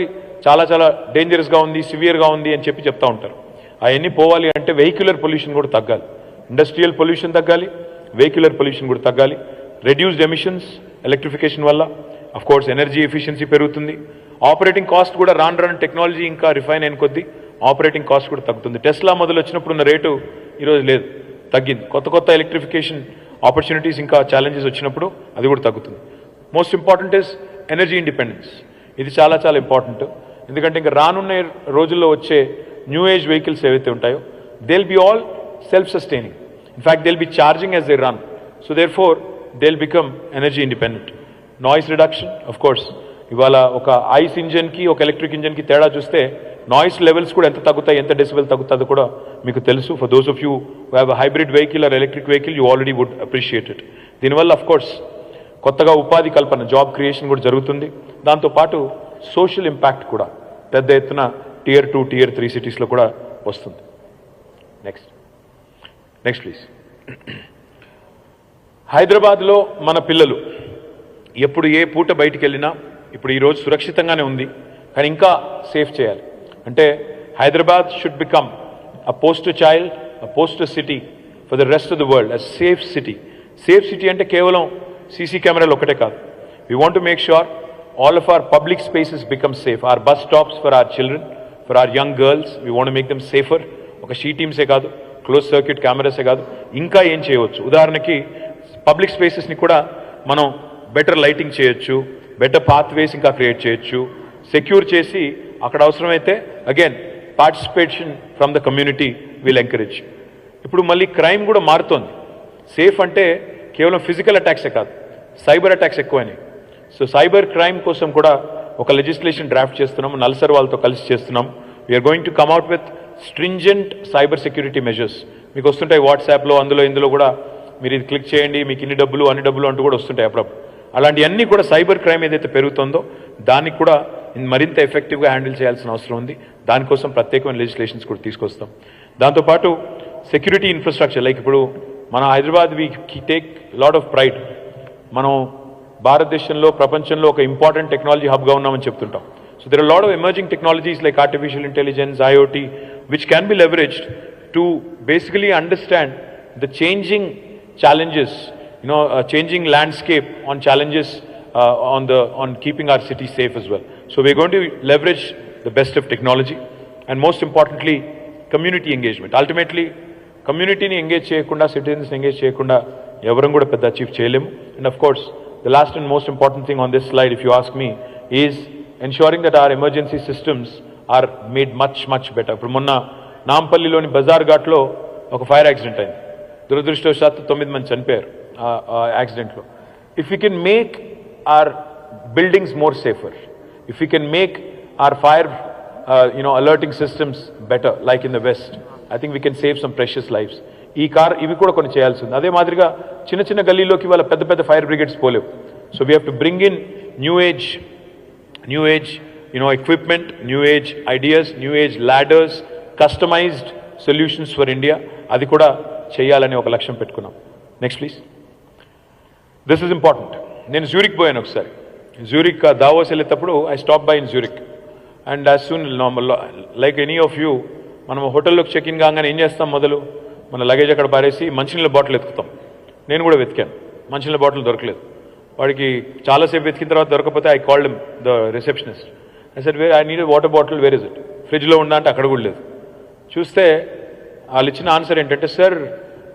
చాలా చాలా డేంజరస్గా ఉంది, సివియర్గా ఉంది అని చెప్తూ ఉంటారు. అవన్నీ పోవాలి అంటే వెహిక్యులర్ పొల్యూషన్ కూడా తగ్గాలి, ఇండస్ట్రియల్ పొల్యూషన్ తగ్గాలి, వెహిక్యులర్ పొల్యూషన్ కూడా తగ్గాలి. రెడ్యూస్డ్ ఎమిషన్స్ ఎలక్ట్రిఫికేషన్ వల్ల అఫ్ కోర్స్ ఎనర్జీ ఎఫిషియన్సీ పెరుగుతుంది. ఆపరేటింగ్ కాస్ట్ కూడా రాను టెక్నాలజీ ఇంకా రిఫైన్ అయిన కొద్దీ ఆపరేటింగ్ కాస్ట్ కూడా తగ్గుతుంది. టెస్లా మొదలు వచ్చినప్పుడు ఉన్న రేటు ఈరోజు లేదు, తగ్గింది. కొత్త ఎలక్ట్రిఫికేషన్ ఆపర్చునిటీస్ ఇంకా ఛాలెంజెస్ వచ్చినప్పుడు అది కూడా తగ్గుతుంది. Most important is energy independence. ఇది చాలా చాలా ఇంపార్టెంట్. ఎందుకంటే ఇంకా రానున్న రోజుల్లో వచ్చే న్యూ ఏజ్ వెహికల్స్ ఏవైతే ఉంటాయో they will be all self sustaining. In fact, they'll be charging as they run. So therefore, they'll become energy independent. Noise reduction, of course. ఇవాళ ఒక ఐస్ ఇంజన్కి ఒక ఎలక్ట్రిక్ ఇంజన్కి తేడా చూస్తే నాయిస్ లెవెల్స్ కూడా ఎంత తగ్గుతాయి, ఎంత డెసిబెల్ తగ్గుతుందో కూడా మీకు తెలుసు. For those of you who have a hybrid vehicle or electric vehicle you already would appreciate it. దీనివల్ల అఫ్ కోర్స్ కొత్తగా ఉపాధి కల్పన, జాబ్ క్రియేషన్ కూడా జరుగుతుంది. దాంతోపాటు సోషల్ ఇంపాక్ట్ కూడా పెద్ద ఎత్తున Tier 2, Tier 3 సిటీస్లో కూడా వస్తుంది. Next please. హైదరాబాద్లో మన పిల్లలు ఎప్పుడు ఏ పూట బయటికి వెళ్ళినా ఇప్పుడు ఈరోజు సురక్షితంగానే ఉంది, కానీ ఇంకా సేఫ్ చేయాలి. అంటే Hyderabad should become a poster child, a poster city for the rest of the world, a safe city. Safe city అంటే కేవలం సీసీ కెమెరాలు ఒకటే కాదు. We want to make sure all of our public spaces become safe. Our bus stops for our children, for our young girls, we want make them safer. ఒక she టీమ్సే కాదు, close circuit కెమెరాసే కాదు, ఇంకా ఏం చేయవచ్చు. ఉదాహరణకి పబ్లిక్ స్పేసెస్ని కూడా మనం బెటర్ లైటింగ్ చేయొచ్చు, బెటర్ పాత్వేస్ ఇంకా క్రియేట్ చేయొచ్చు, సెక్యూర్ చేసి అక్కడ అవసరమైతే again participation from the community will encourage. ఇప్పుడు మళ్ళీ క్రైమ్ కూడా మారుతోంది. సేఫ్ అంటే కేవలం ఫిజికల్ అటాక్సే కాదు, సైబర్ అటాక్స్ ఎక్కువైనాయి. సో సైబర్ క్రైమ్ కోసం కూడా ఒక లెజిస్లేషన్ డ్రాఫ్ట్ చేస్తున్నాము, నల్సర్ వాళ్ళతో కలిసి చేస్తున్నాము. We're going to come out with stringent cyber security measures. మీకు వస్తుంటాయి వాట్సాప్లో, ఇందులో కూడా మీరు ఇది క్లిక్ చేయండి మీకు అన్ని డబ్బులు అంటూ కూడా వస్తుంటాయి అప్పుడప్పుడు. అలాంటివన్నీ కూడా సైబర్ క్రైమ్ ఏదైతే పెరుగుతుందో దానికి కూడా మరింత ఎఫెక్టివ్గా హ్యాండిల్ చేయాల్సిన అవసరం ఉంది. దానికోసం ప్రత్యేకమైన లెజిస్లేషన్స్ కూడా తీసుకొస్తాం. దాంతోపాటు సెక్యూరిటీ ఇన్ఫ్రాస్ట్రక్చర్, లైక్ ఇప్పుడు మన Hyderabad we take lot of pride. మనం భారతదేశంలో ప్రపంచంలో ఒక ఇంపార్టెంట్ టెక్నాలజీ హబ్గా ఉన్నామని చెప్తుంటాం. So there are a lot of emerging technologies like artificial intelligence, IoT, which can be leveraged to basically understand the changing challenges, changing landscape on challenges on keeping our city safe as well. So we're going to leverage the best of technology and most importantly, community engagement. Ultimately, community ni engage cheyakunda, citizens ni engage cheyakunda evaram kuda pedda achieve cheyalemu. And of course, the last and most important thing on this slide, if you ask me, is ensuring that our emergency systems are made much better. ఇప్పుడు మొన్న నాంపల్లిలోని బజార్ ఘాట్లో ఒక fire accident అయింది. దురదృష్టవశాత్తు 9 మంది చనిపోయారు ఆ యాక్సిడెంట్లో. If you can make our buildings more safer, if you can make our fire alerting systems better like in the West, I think we can save some precious lifes. ఇవి కూడా కొన్ని చేయాల్సి ఉంది. అదే మాదిరిగా చిన్న గల్లీలోకి వాళ్ళ పెద్ద ఫైర్ బ్రిగేడ్స్ పోలేవు. So we have to bring in new age equipment, new age ideas, new age ladders, customized solutions for India. అది కూడా చేయాలని ఒక లక్ష్యం పెట్టుకున్నాం. Next please. This is important. నేను జ్యూరిక్ పోయాను ఒకసారి. జ్యూరిక్ దావోస్ వెళ్ళేటప్పుడు I stop by in Zurich and as soon like any of you, మనం హోటల్లోకి చెక్ ఇన్ కాగానే ఏం చేస్తాం, మొదలు మన లగేజ్ అక్కడ పారేసి మంచినీళ్ళ బాటిల్ ఎత్తుకుతాం. నేను కూడా వెతికాను, మంచినీళ్ళ బాటిల్ దొరకలేదు. వాడికి చాలాసేపు వెతికిన తర్వాత దొరకకపోతే I called him the receptionist. I said I need water bottle, where is it? ఫ్రిడ్జ్లో ఉందా అంటే అక్కడ కూడా లేదు. చూస్తే వాళ్ళు ఇచ్చిన ఆన్సర్ ఏంటంటే, సార్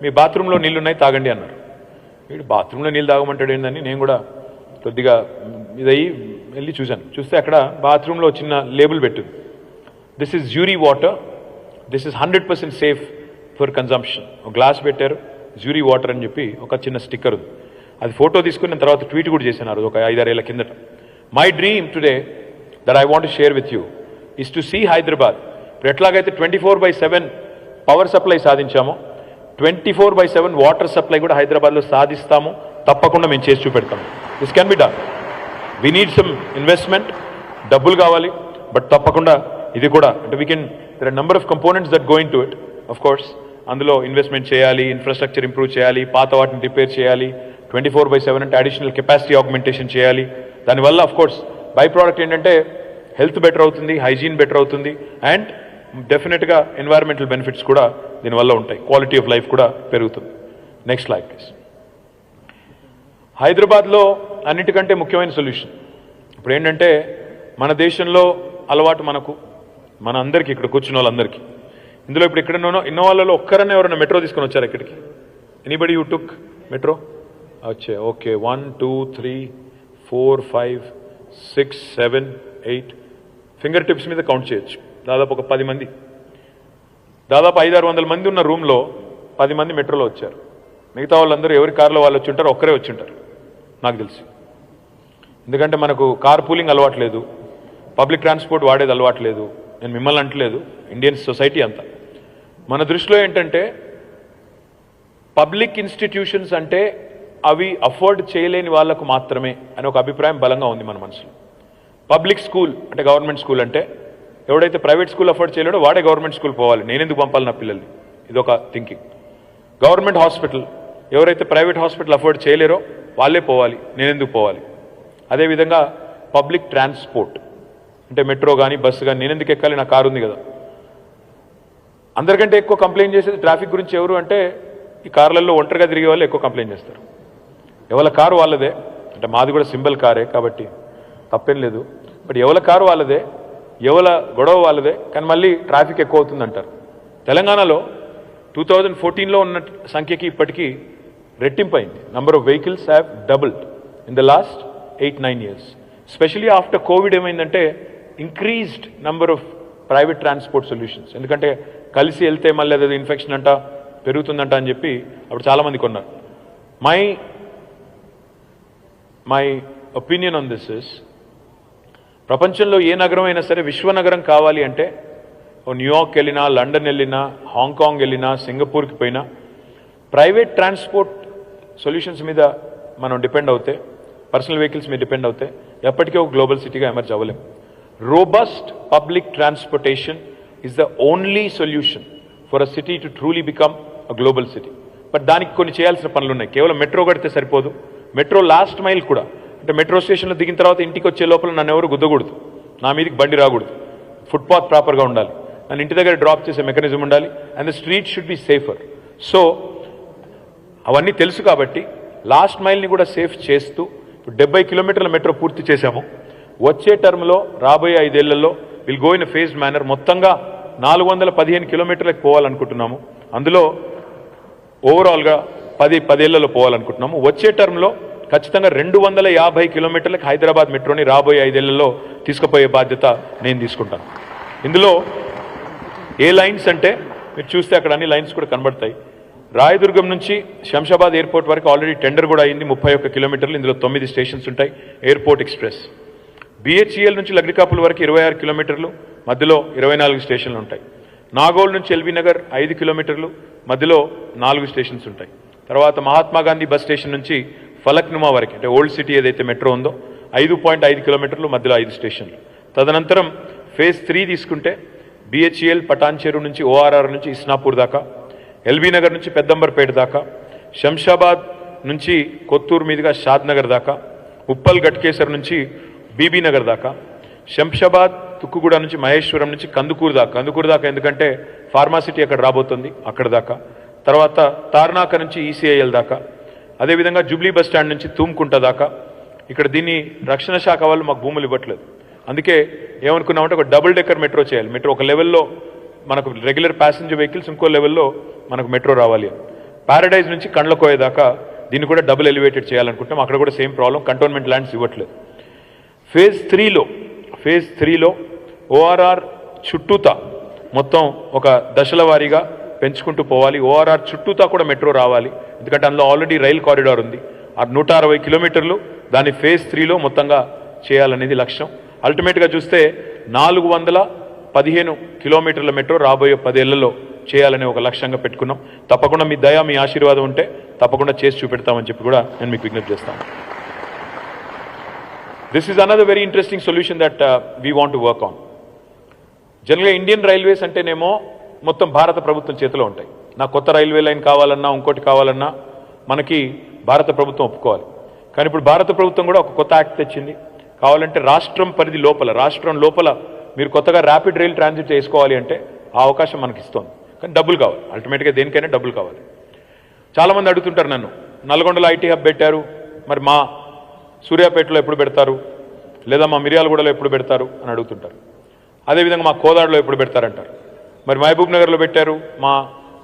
మీ బాత్రూంలో నీళ్ళు ఉన్నాయి తాగండి అన్నారు. వీడు బాత్రూంలో నీళ్ళు తాగమంటాడు ఏంటని నేను కూడా కొద్దిగా ఇదయ్యి వెళ్ళి చూస్తే అక్కడ బాత్రూంలో చిన్న లేబుల్ పెట్టింది, this is jury water, this is 100% safe for consumption. ఒక గ్లాస్ పెట్టారు, జ్యూరీ వాటర్ అని చెప్పి ఒక చిన్న స్టిక్కర్ ఉంది. అది ఫోటో తీసుకుని నేను తర్వాత ట్వీట్ కూడా చేశాను ఆ రోజు, ఒక 5-6 ఏళ్ల కిందట. My dream today that I want share with you is to see Hyderabad. ఇప్పుడు ఎట్లాగైతే 24/7 పవర్ సప్లై సాధించామో 24/7 వాటర్ సప్లై కూడా హైదరాబాద్లో సాధిస్తాము. తప్పకుండా మేము చేసి చూపెడతాము. This can be done. We need some investment, డబ్బులు కావాలి, బట్ తప్పకుండా ఇది కూడా అంటే we can, there are number of components that going to it. Of course అందులో ఇన్వెస్ట్మెంట్ చేయాలి, ఇన్ఫ్రాస్ట్రక్చర్ ఇంప్రూవ్ చేయాలి, పాత వాటిని రిపేర్ చేయాలి, 24/7 అంటే అడిషనల్ కెపాసిటీ ఆగ్మెంటేషన్ చేయాలి. దానివల్ల ఆఫ్ కోర్స్ బై ప్రోడక్ట్ ఏంటంటే హెల్త్ బెటర్ అవుతుంది, హైజీన్ బెటర్ అవుతుంది, అండ్ డెఫినెట్గా ఎన్వైరన్మెంటల్ బెనిఫిట్స్ కూడా దీనివల్ల ఉంటాయి, క్వాలిటీ ఆఫ్ లైఫ్ కూడా పెరుగుతుంది. Next slide please. హైదరాబాద్లో అన్నిటికంటే ముఖ్యమైన సొల్యూషన్ ఇప్పుడు ఏంటంటే మన దేశంలో అలవాటు మన అందరికీ, ఇక్కడ కూర్చున్న వాళ్ళందరికీ, ఇందులో ఇప్పుడు ఇక్కడ ఇన్న వాళ్ళలో ఒక్కరన్నా ఎవరైనా మెట్రో తీసుకొని వచ్చారు ఇక్కడికి? Anybody you took metro? వచ్చే ఓకే, 1 2 3 4 5 6 7 8 ఫింగర్ టిప్స్ మీద కౌంట్ చేయొచ్చు. దాదాపు ఒక 10 మంది, దాదాపు 500-600 మంది ఉన్న రూమ్లో 10 మంది మెట్రోలో వచ్చారు. మిగతా వాళ్ళందరూ ఎవరి కార్లో వాళ్ళు వచ్చి ఉంటారు, ఒక్కరే వచ్చి ఉంటారు నాకు తెలిసి. ఎందుకంటే మనకు కార్ పూలింగ్ అలవాట్లేదు, పబ్లిక్ ట్రాన్స్పోర్ట్ వాడేది అలవాట్లేదు. నేను మిమ్మల్ని అంటలేదు, ఇండియన్ సొసైటీ అంతా. మన దృష్టిలో ఏంటంటే పబ్లిక్ ఇన్స్టిట్యూషన్స్ అంటే అవి అఫోర్డ్ చేయలేని వాళ్లకు మాత్రమే అని ఒక అభిప్రాయం బలంగా ఉంది మన మనసులో. పబ్లిక్ స్కూల్ అంటే గవర్నమెంట్ స్కూల్ అంటే ఎవడైతే ప్రైవేట్ స్కూల్ అఫోర్డ్ చేయలేడో వాడే గవర్నమెంట్ స్కూల్ పోవాలి, నేనెందుకు పంపాలి నా పిల్లల్ని, ఇదొక థింకింగ్. గవర్నమెంట్ హాస్పిటల్ ఎవరైతే ప్రైవేట్ హాస్పిటల్ అఫోర్డ్ చేయలేరో వాళ్ళే పోవాలి, నేనెందుకు పోవాలి. అదేవిధంగా పబ్లిక్ ట్రాన్స్పోర్ట్ అంటే మెట్రో కానీ బస్సు కానీ నేనెందుకు ఎక్కాలి, నా కారు ఉంది కదా. అందరికంటే ఎక్కువ కంప్లైంట్ చేసేది ట్రాఫిక్ గురించి ఎవరు అంటే ఈ కార్లలో ఒంటరిగా తిరిగే వాళ్ళు ఎక్కువ కంప్లైంట్ చేస్తారు. ఎవరి కారు వాళ్ళదే, అంటే మాది కూడా సింబల్ కారే కాబట్టి తప్పేం లేదు, బట్ ఎవరి కారు వాళ్ళదే, ఎవరి గొడవ వాళ్ళదే, కానీ మళ్ళీ ట్రాఫిక్ ఎక్కువ అవుతుందంటారు. తెలంగాణలో 2014లో ఉన్న సంఖ్యకి ఇప్పటికీ రెట్టింపు అయింది. Number of vehicles have doubled in the last 8-9 years. Specially after Covid ఏమైందంటే increased number of private transport solutions. ఎందుకంటే కలిసి వెళ్తే మళ్ళీ అదే ఇన్ఫెక్షన్ అంట పెరుగుతుందంట అని చెప్పి అప్పుడు చాలామంది కొన్నారు. My opinion on this is, ప్రపంచంలో ఏ నగరం అయినా సరే విశ్వనగరం కావాలి అంటే న్యూయార్క్ వెళ్ళినా, లండన్ వెళ్ళినా, హాంకాంగ్ వెళ్ళినా, సింగపూర్కి పోయినా ప్రైవేట్ ట్రాన్స్పోర్ట్ సొల్యూషన్స్ మీద మనం డిపెండ్ అవుతే, పర్సనల్ వెహికల్స్ మీద డిపెండ్ అవుతే ఎప్పటికీ ఒక గ్లోబల్ సిటీగా ఎమర్జ్ అవ్వలేం. Robust public transportation is the only solution for a city to truly become a global city. But దానికి కొన్ని చేయాల్సిన పనులు ఉన్నాయి. కేవలం మెట్రో కడితే సరిపోదు, మెట్రో లాస్ట్ మైల్ కూడా, అంటే మెట్రో స్టేషన్లో దిగిన తర్వాత ఇంటికి వచ్చే లోపల నన్ను ఎవరు గుద్దకూడదు, నా మీదకి బండి రాకూడదు, ఫుట్పాత్ ప్రాపర్గా ఉండాలి, నన్ను ఇంటి దగ్గర డ్రాప్ చేసే మెకానిజం ఉండాలి, and the street should be safer. So అవన్నీ తెలుసు కాబట్టి లాస్ట్ మైల్ని కూడా సేఫ్ చేస్తూ ఇప్పుడు 70 కిలోమీటర్ల మెట్రో పూర్తి చేశాము. వచ్చే టర్మ్లో రాబోయే 5 ఏళ్లలో will go in phased manner మొత్తంగా 415 కిలోమీటర్లకు పోవాలనుకుంటున్నాము. అందులో ఓవరాల్గా 10 ఏళ్లలో పోవాలనుకుంటున్నాము. వచ్చే టర్మ్లో ఖచ్చితంగా 250 కిలోమీటర్లకు హైదరాబాద్ మెట్రోని రాబోయే 5 ఏళ్లలో తీసుకుపోయే బాధ్యత నేను తీసుకుంటాను. ఇందులో ఏ లైన్స్ అంటే మీరు చూస్తే అక్కడ అన్ని లైన్స్ కూడా కనబడతాయి. రాయదుర్గం నుంచి శంషాబాద్ ఎయిర్పోర్ట్ వరకు ఆల్రెడీ టెండర్ కూడా అయింది, 31 కిలోమీటర్లు. ఇందులో 9 స్టేషన్స్ ఉంటాయి. ఎయిర్పోర్ట్ ఎక్స్ప్రెస్ బిహెచ్ఈఎల్ నుంచి లగ్డికాపుల్ వరకు 26 కిలోమీటర్లు, మధ్యలో 24 స్టేషన్లు ఉంటాయి. నాగోల్ నుంచి ఎల్బీ నగర్ 5 కిలోమీటర్లు, మధ్యలో 4 స్టేషన్స్ ఉంటాయి. తర్వాత మహాత్మా గాంధీ బస్ స్టేషన్ నుంచి ఫలక్నుమా వరకు అంటే ఓల్డ్ సిటీ ఏదైతే మెట్రో ఉందో 5.5 కిలోమీటర్లు, మధ్యలో 5 స్టేషన్లు. తదనంతరం ఫేజ్ 3 తీసుకుంటే బిహెచ్ఈఎల్ పటాన్ చెరువు నుంచి ఓఆర్ఆర్ నుంచి ఇస్నాపూర్ దాకా, ఎల్బీ నగర్ నుంచి పెద్దంబర్పేట దాకా, శంషాబాద్ నుంచి కొత్తూరు మీదుగా షాద్ నగర్ దాకా, ఉప్పల్ గట్కేసర్ నుంచి బీబీ నగర్ దాకా, శంషాబాద్ తుక్కుగూడ నుంచి మహేశ్వరం నుంచి కందుకూరు దాకా ఎందుకంటే ఫార్మాసిటీ అక్కడ రాబోతుంది, అక్కడ దాకా. తర్వాత తార్నాక నుంచి ఈసీఐఎల్ దాకా, అదేవిధంగా జూబ్లీ బస్ స్టాండ్ నుంచి తూమ్కుంట దాకా. ఇక్కడ దీన్ని రక్షణ శాఖ వాళ్ళు మాకు భూములు ఇవ్వట్లేదు, అందుకే ఏమనుకున్నామంటే ఒక డబుల్ డెక్కర్ మెట్రో చేయాలి. మెట్రో ఒక లెవెల్లో మనకు రెగ్యులర్ ప్యాసింజర్ వెహికల్స్, ఇంకో లెవెల్లో మనకు మెట్రో రావాలి. ప్యారడైజ్ నుంచి కండ్లకోయ దాకా దీన్ని కూడా డబుల్ ఎలివేటెడ్ చేయాలనుకుంటాం. అక్కడ కూడా సేమ్ ప్రాబ్లం, కంటోన్మెంట్ ల్యాండ్స్ ఇవ్వట్లేదు. ఫేజ్ త్రీలో ఓఆర్ఆర్ చుట్టూతా మొత్తం ఒక దశల వారీగా పెంచుకుంటూ పోవాలి. ఓఆర్ఆర్ చుట్టూతా కూడా మెట్రో రావాలి, ఎందుకంటే అందులో ఆల్రెడీ రైల్ కారిడార్ ఉంది. ఆ 160 కిలోమీటర్లు దాన్ని ఫేజ్ త్రీలో మొత్తంగా చేయాలనేది లక్ష్యం. అల్టిమేట్గా చూస్తే 415 కిలోమీటర్ల మెట్రో రాబోయే 10 ఏళ్లలో చేయాలనే ఒక లక్ష్యంగా పెట్టుకున్నాం. తప్పకుండా మీ దయ, మీ ఆశీర్వాదం ఉంటే తప్పకుండా చేసి చూపెడతామని చెప్పి కూడా నేను మీకు విజ్ఞప్తి చేస్తాను. This is another very interesting solution that we want to work on. జనరల్గా ఇండియన్ రైల్వేస్ అంటేనేమో మొత్తం భారత ప్రభుత్వం చేతిలో ఉంటాయి. నాకు కొత్త రైల్వే లైన్ కావాలన్నా, ఇంకోటి కావాలన్నా మనకి భారత ప్రభుత్వం ఒప్పుకోవాలి. కానీ ఇప్పుడు భారత ప్రభుత్వం కూడా ఒక కొత్త యాక్ట్ తెచ్చింది. కావాలంటే రాష్ట్రం పరిధి లోపల, రాష్ట్రం లోపల మీరు కొత్తగా ర్యాపిడ్ రైల్ ట్రాన్సిట్ చేసుకోవాలి అంటే ఆ అవకాశం మనకి ఇస్తుంది. కానీ డబ్బులు కావాలి, అల్టిమేట్గా దేనికైనా డబ్బులు కావాలి. చాలామంది అడుగుతుంటారు నన్ను, నల్గొండలో ఐటీ హబ్ పెట్టారు, మరి మా సూర్యాపేటలో ఎప్పుడు పెడతారు, లేదా మా మిర్యాలగూడలో ఎప్పుడు పెడతారు అని అడుగుతుంటారు. అదేవిధంగా మా కోదాడలో ఎప్పుడు పెడతారంటారు. మరి మహబూబ్ నగర్లో పెట్టారు, మా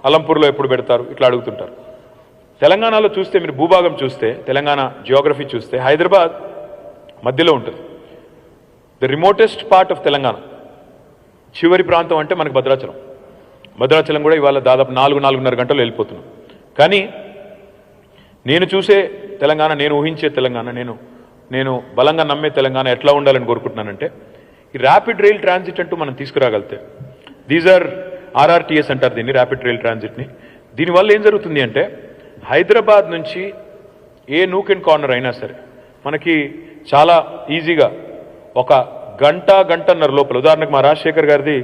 అలంపూర్లో ఎప్పుడు పెడతారు, ఇట్లా అడుగుతుంటారు. తెలంగాణలో చూస్తే, మీరు భూభాగం చూస్తే, తెలంగాణ జియోగ్రఫీ చూస్తే హైదరాబాద్ మధ్యలో ఉంటుంది. The remotest part of Telangana చివరి ప్రాంతం అంటే మనకు భద్రాచలం కూడా ఇవాళ దాదాపు 4-4.5 గంటలు వెళ్ళిపోతున్నాం. కానీ నేను చూసే తెలంగాణ, నేను ఊహించే తెలంగాణ, నేను బలంగా నమ్మే తెలంగాణ ఎట్లా ఉండాలని కోరుకుంటున్నానంటే, ఈ ర్యాపిడ్ రైల్ ట్రాన్సిట్ అంటూ మనం తీసుకురాగలితే, దీస్ ఆర్ ఆర్ఆర్టీఎస్ అంటారు దీన్ని, ర్యాపిడ్ రైల్ ట్రాన్సిట్ని. దీనివల్ల ఏం జరుగుతుంది అంటే హైదరాబాద్ నుంచి ఏ నూక్ అండ్ కార్నర్ అయినా సరే మనకి చాలా ఈజీగా ఒక గంటన్నర లోపల, ఉదాహరణకు మా రాజశేఖర్ గారిది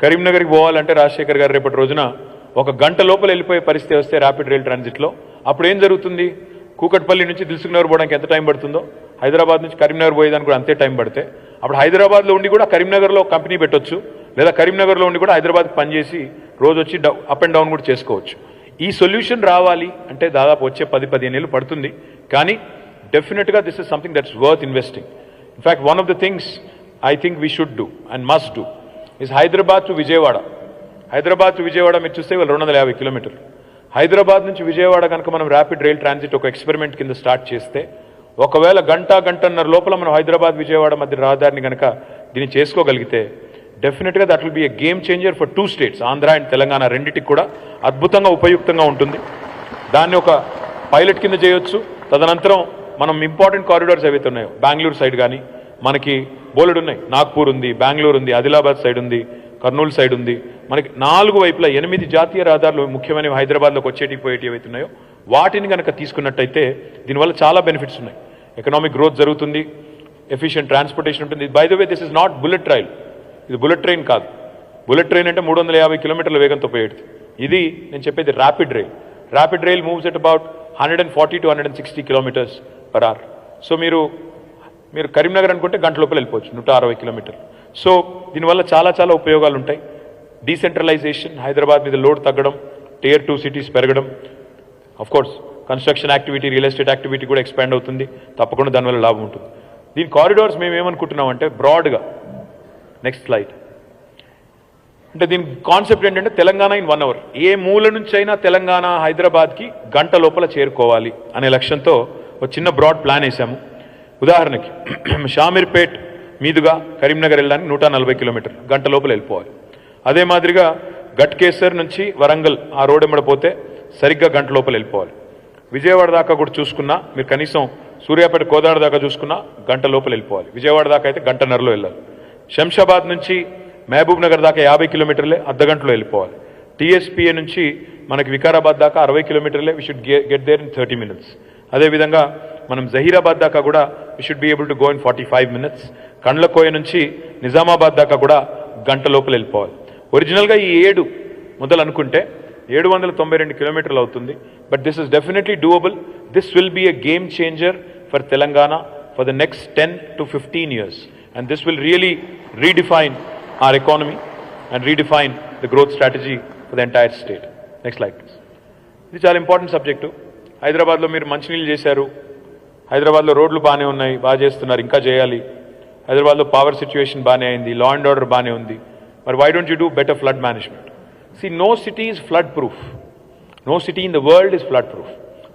కరీంనగర్కి పోవాలంటే రాజశేఖర్ గారు రేపటి రోజున 1 గంట లోపల వెళ్ళిపోయే పరిస్థితి వస్తే ర్యాపిడ్ రైల్ ట్రాన్సిట్లో, అప్పుడు ఏం జరుగుతుంది, కూకట్పల్లి నుంచి దిల్సుఖ్నగర్ పోవడానికి ఎంత టైం పడుతుందో హైదరాబాద్ నుంచి కరీంనగర్ పోయేదానికి కూడా అంతే టైం పడితే, అప్పుడు హైదరాబాద్లో ఉండి కూడా కరీంనగర్లో కంపెనీ పెట్టొచ్చు, లేదా కరీంనగర్లో ఉండి కూడా హైదరాబాద్కి పనిచేసి రోజు వచ్చి అప్ అండ్ డౌన్ కూడా చేసుకోవచ్చు. ఈ సొల్యూషన్ రావాలి అంటే దాదాపు వచ్చే 10-15 ఏళ్ళు పడుతుంది. కానీ డెఫినెట్గా this is something that's worth investing. In fact one of the things I think we should do and must do is Hyderabad to Vijayawada. మీరు చూస్తే వాళ్ళు 250 కిలోమీటర్లు. హైదరాబాద్ నుంచి విజయవాడ కనుక మనం ర్యాపిడ్ రైల్ ట్రాన్సిట్ ఒక ఎక్స్పెరిమెంట్ కింద స్టార్ట్ చేస్తే, ఒకవేళ గంటన్నర లోపల మనం హైదరాబాద్ విజయవాడ మధ్య రహదారిని కనుక దీన్ని చేసుకోగలిగితే, డెఫినెట్గా that will be a game changer for 2 states, Andhra and Telangana రెండింటికి కూడా అద్భుతంగా ఉపయుక్తంగా ఉంటుంది. దాన్ని ఒక పైలట్ కింద చేయొచ్చు. తదనంతరం మనం ఇంపార్టెంట్ కారిడార్స్ ఏవైతే ఉన్నాయో, బెంగళూరు సైడ్ కానీ మనకి బోలెడు ఉన్నాయి, నాగ్పూర్ ఉంది, బెంగళూరు ఉంది, ఆదిలాబాద్ సైడ్ ఉంది, కర్నూలు సైడ్ ఉంది, మనకి 4 వైపులా 8 జాతీయ రహదారులు ముఖ్యమైనవి హైదరాబాద్లోకి వచ్చేటి పోయేటి ఏవైతే ఉన్నాయో వాటిని కనుక తీసుకున్నట్టయితే దీనివల్ల చాలా బెనిఫిట్స్ ఉన్నాయి. ఎకనామిక్ గ్రోత్ జరుగుతుంది, ఎఫిషియెంట్ ట్రాన్స్పోర్టేషన్ ఉంటుంది. By the way this is not bullet rail, ఇది బుల్లెట్ ట్రైన్ కాదు. బుల్లెట్ ట్రైన్ అంటే 350 కిలోమీటర్ల వేగంతో పోయేది. ఇది నేను చెప్పేది rapid rail moves at about 140 to 160 kilometres per hour. So మీరు కరీంనగర్ అనుకుంటే గంట లోపల వెళ్ళిపోవచ్చు, 160 కిలోమీటర్లు. సో దీనివల్ల చాలా ఉపయోగాలు ఉంటాయి. డీసెంట్రలైజేషన్, హైదరాబాద్ మీద లోడ్ తగ్గడం, Tier 2 సిటీస్ పెరగడం, of course construction activity, real estate activity కూడా ఎక్స్పాండ్ అవుతుంది. తప్పకుండా దానివల్ల లాభం ఉంటుంది. దీని కారిడార్స్ మేము ఏమనుకుంటున్నామంటే బ్రాడ్గా, నెక్స్ట్ స్లైడ్, అంటే దీని కాన్సెప్ట్ ఏంటంటే తెలంగాణ ఇన్ 1 అవర్, ఏ మూల నుంచి అయినా తెలంగాణ హైదరాబాద్కి గంట లోపల చేరుకోవాలి అనే లక్ష్యంతో ఒక చిన్న బ్రాడ్ ప్లాన్ వేసాము. ఉదాహరణకి షామీర్పేట్ మీదుగా కరీంనగర్ వెళ్ళడానికి 140 కిలోమీటర్లు, గంట లోపల వెళ్ళిపోవాలి. అదే మాదిరిగా గట్కేసర్ నుంచి వరంగల్ ఆ రోడ్ ఎమ్మడిపోతే సరిగ్గా గంట లోపల వెళ్ళిపోవాలి. విజయవాడ దాకా కూడా చూసుకున్నా, మీరు కనీసం సూర్యాపేట కోదాడ దాకా చూసుకున్నా గంట లోపల వెళ్ళిపోవాలి. విజయవాడ దాకా అయితే గంటన్నరలో వెళ్ళాలి. శంషాబాద్ నుంచి మహబూబ్ నగర్ దాకా 50 కిలోమీటర్లే, అర్ధగంటలో వెళ్ళిపోవాలి. టీఎస్పీఏ నుంచి మనకి వికారాబాద్ దాకా 60 కిలోమీటర్లే, we should get there in 30 minutes. అదేవిధంగా మనం జహీరాబాద్ దాకా కూడా we should be able to go in 45 minutes. Kandlakoya నుంచి నిజామాబాద్ దాకా కూడా గంట లోపల వెళ్ళిపోవాలి. ఒరిజినల్గా ఈ 7 మొదలు అనుకుంటే 792 కిలోమీటర్లు అవుతుంది. But this is definitely doable. This will be a game changer for Telangana for the next 10 to 15 years. And this will really redefine our economy and redefine the growth strategy for the entire state. Next slide, please. ఇది చాలా important subject. హైదరాబాద్లో మీరు మంచినీళ్ళు చేశారు, హైదరాబాద్లో రోడ్లు బాగానే ఉన్నాయి, బాగా చేస్తున్నారు, ఇంకా చేయాలి. హైదరాబాద్లో పవర్ సిచ్యువేషన్ బాగానే అయింది, లా అండ్ ఆర్డర్ బాగానే ఉంది. మరి why don't you do better flood management? See, no city is flood proof. No city in the world is flood proof.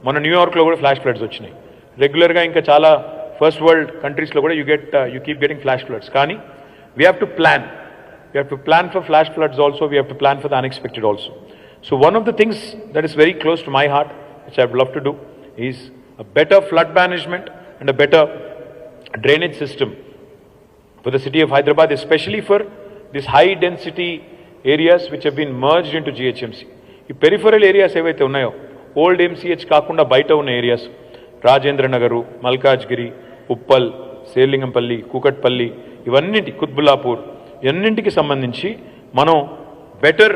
మన న్యూయార్క్లో కూడా ఫ్లాష్ ఫ్లడ్స్ వచ్చినాయి. రెగ్యులర్గా ఇంకా చాలా ఫస్ట్ వరల్డ్ కంట్రీస్లో కూడా you keep getting flash floods. కానీ we have to plan. We have to plan for flash floods also. We have to plan for the unexpected also. So one of the things that is very close to my heart, which I would love to do, is a better flood management and a better drainage system for the city of Hyderabad, especially for these high density areas which have been merged into GHMC. ఈ peripheral areas ఏవైతే ఉన్నాయో, old MCH కాకుండా బయట ఉన్న areas, Rajendra Nagar, Malkajgiri, Uppal, Serilingampally, Kukatpally, ఇవన్నింటి, కుత్బుల్లాపూర్, ఇవన్నింటికి సంబంధించి మనం better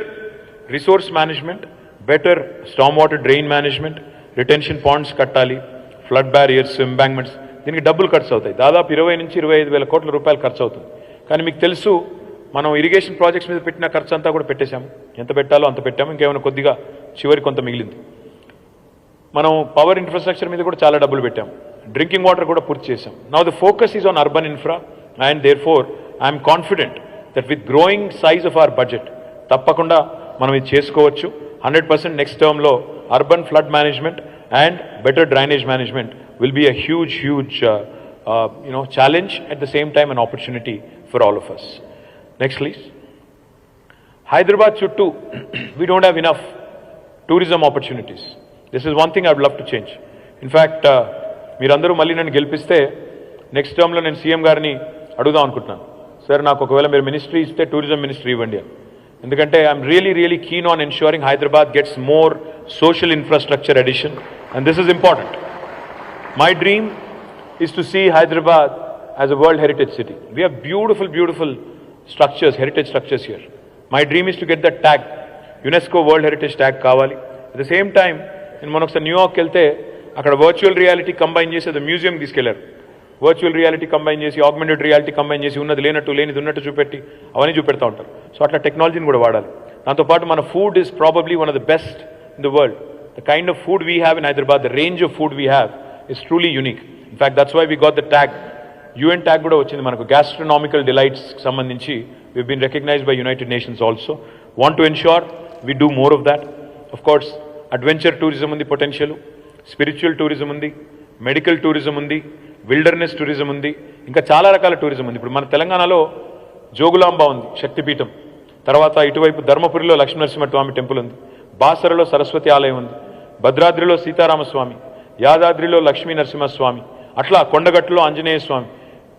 resource management, better storm water drain management, retention ponds కట్టాలి, ఫ్లడ్ బ్యారియర్స్, ఎంబాంక్మెంట్స్, దీనికి డబ్బులు ఖర్చు అవుతాయి. దాదాపు 20 నుంచి 25,000 కోట్ల రూపాయలు ఖర్చు అవుతుంది. కానీ మీకు తెలుసు, మనం ఇరిగేషన్ ప్రాజెక్ట్స్ మీద పెట్టిన ఖర్చు అంతా కూడా పెట్టేశాము. ఎంత పెట్టాలో అంత పెట్టాము, ఇంకేమైనా కొద్దిగా చివరి కొంత మిగిలింది. మనం పవర్ ఇన్ఫ్రాస్ట్రక్చర్ మీద కూడా చాలా డబ్బులు పెట్టాము. డ్రింకింగ్ వాటర్ కూడా పూర్తి చేశాం. Now the focus is on urban infra, and therefore I'm confident that with growing size of our budget తప్పకుండా మనం ఇది చేసుకోవచ్చు. 100% నెక్స్ట్ టర్మ్లో urban flood management and better drainage management will be a huge challenge, at the same time an opportunity for all of us. Next please. Hyderabad చుట్టూ we don't have enough tourism opportunities. This is one thing I would love to change. In fact మీరందరూ మళ్ళీ నన్ను గెలిపిస్తే next టర్మ్లో నేను CM గారిని అడుగుదాం అనుకుంటున్నాను, సార్ నాకు ఒకవేళ మీరు మినిస్ట్రీ ఇస్తే టూరిజం మినిస్ట్రీ ఇవ్వండి అని. ఎందుకంటే I'm really keen on ensuring Hyderabad gets more social infrastructure addition, and this is important. My dream is to see Hyderabad as a World Heritage City. We have beautiful structures, heritage structures here. My dream is to get that tag, UNESCO World Heritage tag కావాలి. At the same time, నేను మొన్న ఒకసారి New York వెళ్తే అక్కడ virtual reality combine చేసి అది museum తీసుకెళ్లారు. Virtual reality combine చేసి, ఆగ్మెంటెడ్ రియాలిటీ కంబైన్ చేసి, ఉన్నది లేనట్టు, లేనిది ఉన్నట్టు చూపెట్టి అవన్నీ చూపెడతా ఉంటారు. సో అట్లా టెక్నాలజీని కూడా వాడాలి. దాంతోపాటు మన food is probably one of the best in the world. The kind of food we have in Hyderabad, the range of food we have is truly unique. In fact, that's why we got the tag, UN tag kuda vachindi manaku, gastronomical delights sambandhinchi we've been recognized by United Nations also. Want to ensure we do more of that. Of course, adventure tourism undi potential, spiritual tourism undi, medical tourism undi, wilderness tourism undi, inka chaala rakala tourism undi. Ippudu mana Telanganalo Jogulamba undi, Shakti Peetham, tarvata ituvaipu Dharmapurilo Lakshminarasimha Swami temple undi, Basaralo Saraswati Alayam undi, Bhadradrilo Sitaarama Swami, యాదాద్రిలో లక్ష్మీ నరసింహస్వామి, అట్లా కొండగట్టులో ఆంజనేయ స్వామి.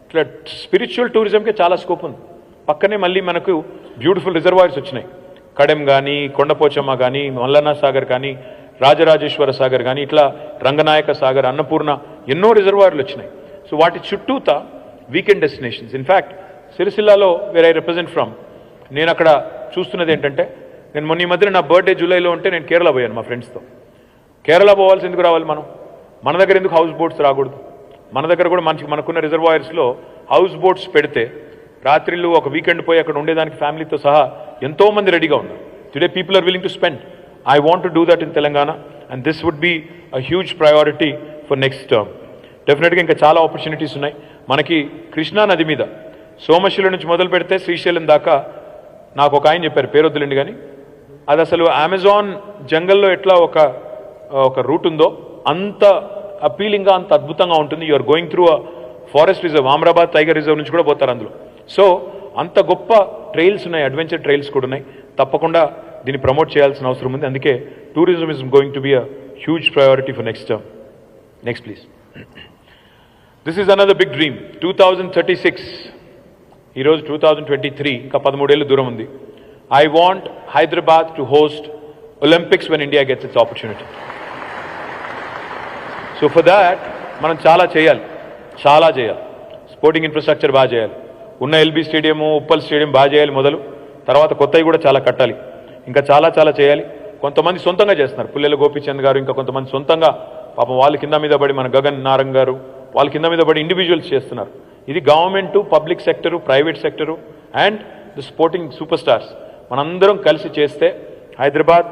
ఇట్లా spiritual టూరిజంకే చాలా scope ఉంది. పక్కనే మళ్ళీ మనకు beautiful reservoirs వచ్చినాయి. కడెం కానీ, కొండపోచమ్మ కానీ, మల్లన్న సాగర్ కానీ, రాజరాజేశ్వర సాగర్ కానీ, ఇట్లా రంగనాయక సాగర్, అన్నపూర్ణ, ఎన్నో రిజర్వాయర్లు వచ్చినాయి. సో వాటి చుట్టూతా వీకెండ్ డెస్టినేషన్స్. ఇన్ఫ్యాక్ట్ సిరిసిల్లాలో వేర్ ఐ రిప్రజెంట్ ఫ్రమ్, నేను అక్కడ చూస్తున్నది ఏంటంటే, నేను మొన్న ఈ మధ్యన నా బర్త్డే జూలైలో ఉంటే నేను కేరళ పోయాను మా ఫ్రెండ్స్తో. కేరళ పోవాల్సి ఎందుకు రావాలి మనం? మన దగ్గర ఎందుకు హౌస్ బోట్స్ రాకూడదు? మన దగ్గర కూడా మనకున్న రిజర్వాయర్స్లో హౌస్ బోట్స్ పెడితే రాత్రిళ్ళు ఒక వీకెండ్ పోయి అక్కడ ఉండేదానికి ఫ్యామిలీతో సహా ఎంతోమంది రెడీగా ఉన్నారు. Today people are willing to spend. I want to do that in Telangana, and this would be a huge priority for next term. డెఫినెట్గా ఇంకా చాలా ఆపర్చునిటీస్ ఉన్నాయి మనకి. కృష్ణా నది మీద సోమశిల నుంచి మొదలు పెడితే శ్రీశైలం దాకా, నాకు ఒక ఆయన చెప్పారు, పేరొద్దులండి కానీ, అది అసలు అమెజాన్ జంగల్లో ఎట్లా ఒక రూట్ ఉందో అంత అపీలింగ్గా, అంత అద్భుతంగా ఉంటుంది. You are going through a forest reserve, Amrabad tiger reserve నుంచి కూడా పోతారు అందులో. సో అంత గొప్ప ట్రైల్స్ ఉన్నాయి, అడ్వెంచర్ ట్రైల్స్ కూడా ఉన్నాయి. తప్పకుండా దీన్ని ప్రమోట్ చేయాల్సిన అవసరం ఉంది. అందుకే tourism is going to be a huge priority for next term. Next please. This is another big dream. 2036, ఈరోజు 2023, ఇంకా 13 ఏళ్ళు దూరం ఉంది. I want Hyderabad to host Olympics when India gets its opportunity. So for that మనం చాలా చేయాలి. Sporting infrastructure బాగా చేయాలి. ఉన్న ఎల్బీ స్టేడియము, ఉప్పల్ స్టేడియం బాగా చేయాలి మొదలు. తర్వాత కొత్తవి కూడా చాలా కట్టాలి. ఇంకా చాలా చేయాలి. కొంతమంది సొంతంగా చేస్తున్నారు, పుల్లెల గోపీచంద్ గారు, ఇంకా కొంతమంది సొంతంగా పాపం వాళ్ళ కింద మీద పడి, మన గగన్ నారంగ్ గారు వాళ్ళ కింద మీద పడి ఇండివిజువల్స్ చేస్తున్నారు. ఇది government, public sector, private sector and the sporting super stars మనందరం కలిసి చేస్తే Hyderabad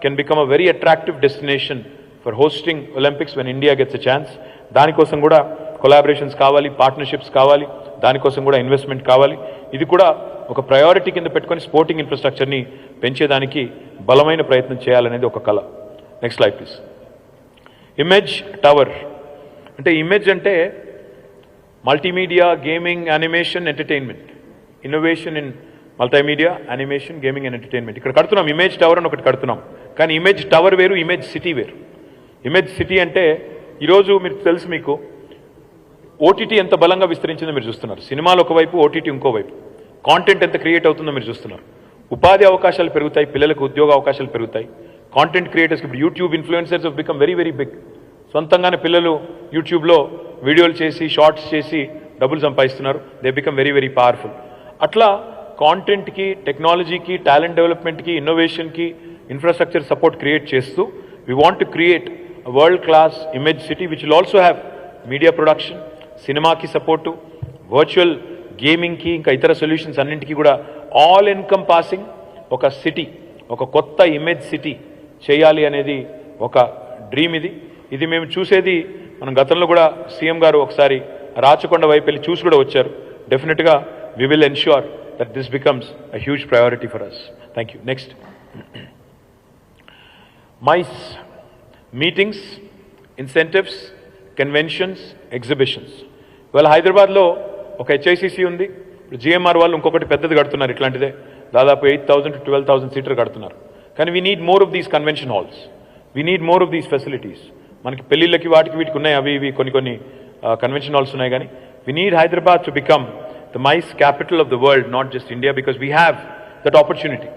can become a very attractive destination for hosting Olympics when India gets a chance. దానికోసం కూడా కొలాబరేషన్స్ కావాలి, పార్ట్నర్షిప్స్ కావాలి, దానికోసం కూడా ఇన్వెస్ట్మెంట్ కావాలి. ఇది కూడా ఒక ప్రయారిటీ కింద పెట్టుకొని స్పోర్టింగ్ ఇన్ఫ్రాస్ట్రక్చర్ని పెంచేదానికి బలమైన ప్రయత్నం చేయాలనేది ఒక కళ. Next slide please. Image tower అంటే, ఇమేజ్ అంటే multimedia, gaming, animation, entertainment, innovation in multimedia, animation, gaming and entertainment. ఇక్కడ కడుతున్నాం ఇమేజ్ టవర్ అని ఒకటి కడుతున్నాం. కానీ ఇమేజ్ టవర్ వేరు, ఇమేజ్ సిటీ వేరు. ఇమేజ్ సిటీ అంటే ఈరోజు మీరు తెలుసు, మీకు ఓటీటీ ఎంత బలంగా విస్తరించిందో మీరు చూస్తున్నారు. సినిమాలు ఒకవైపు, ఓటీటీ ఇంకోవైపు. కాంటెంట్ ఎంత క్రియేట్ అవుతుందో మీరు చూస్తున్నారు. ఉపాధి అవకాశాలు పెరుగుతాయి, పిల్లలకు ఉద్యోగ అవకాశాలు పెరుగుతాయి. కాంటెంట్ క్రియేటర్స్కి ఇప్పుడు YouTube influencers have become very very big. సొంతంగానే పిల్లలు యూట్యూబ్లో వీడియోలు చేసి, షార్ట్స్ చేసి డబ్బులు సంపాదిస్తున్నారు. They become very very powerful. అట్లా కాంటెంట్కి, టెక్నాలజీకి, టాలెంట్ డెవలప్మెంట్కి, ఇన్నోవేషన్కి ఇన్ఫ్రాస్ట్రక్చర్ సపోర్ట్ క్రియేట్ చేస్తూ we want to create world class image city which will also have media production, సినిమాకి సపోర్టు, వర్చువల్ గేమింగ్కి, ఇంకా ఇతర సొల్యూషన్స్ అన్నింటికీ కూడా ఆల్ ఎన్కంపాసింగ్ ఒక సిటీ, ఒక కొత్త ఇమేజ్ సిటీ చేయాలి అనేది ఒక డ్రీమ్. ఇది మేము చూసేది. మనం గతంలో కూడా సీఎం గారు ఒకసారి రాచకొండ వైపు వెళ్ళి చూసి కూడా వచ్చారు. డెఫినెట్గా we will ensure that this becomes a huge priority for us. Thank you. Next. MICE, meetings, incentives, conventions, exhibitions. Well, Hyderabadలో ఒక HICC ఉంది. GMR వాళ్ళు ఇంకొకటి పెద్దది కడుతున్నారు. ఇట్లాంటిదే దాదాపు 8,000 to 12,000 సీటర్ కడుతున్నారు. కానీ we need more of these convention halls. We need more of these facilities. మనకి పెళ్లిళ్ళకి వాటికి వీటికి ఉన్నాయి, అవి ఇవి కొన్ని కన్వెన్షన్ హాల్స్ ఉన్నాయి. కానీ we need Hyderabad to become the MICE capital of the world, not just India, because we have that opportunity.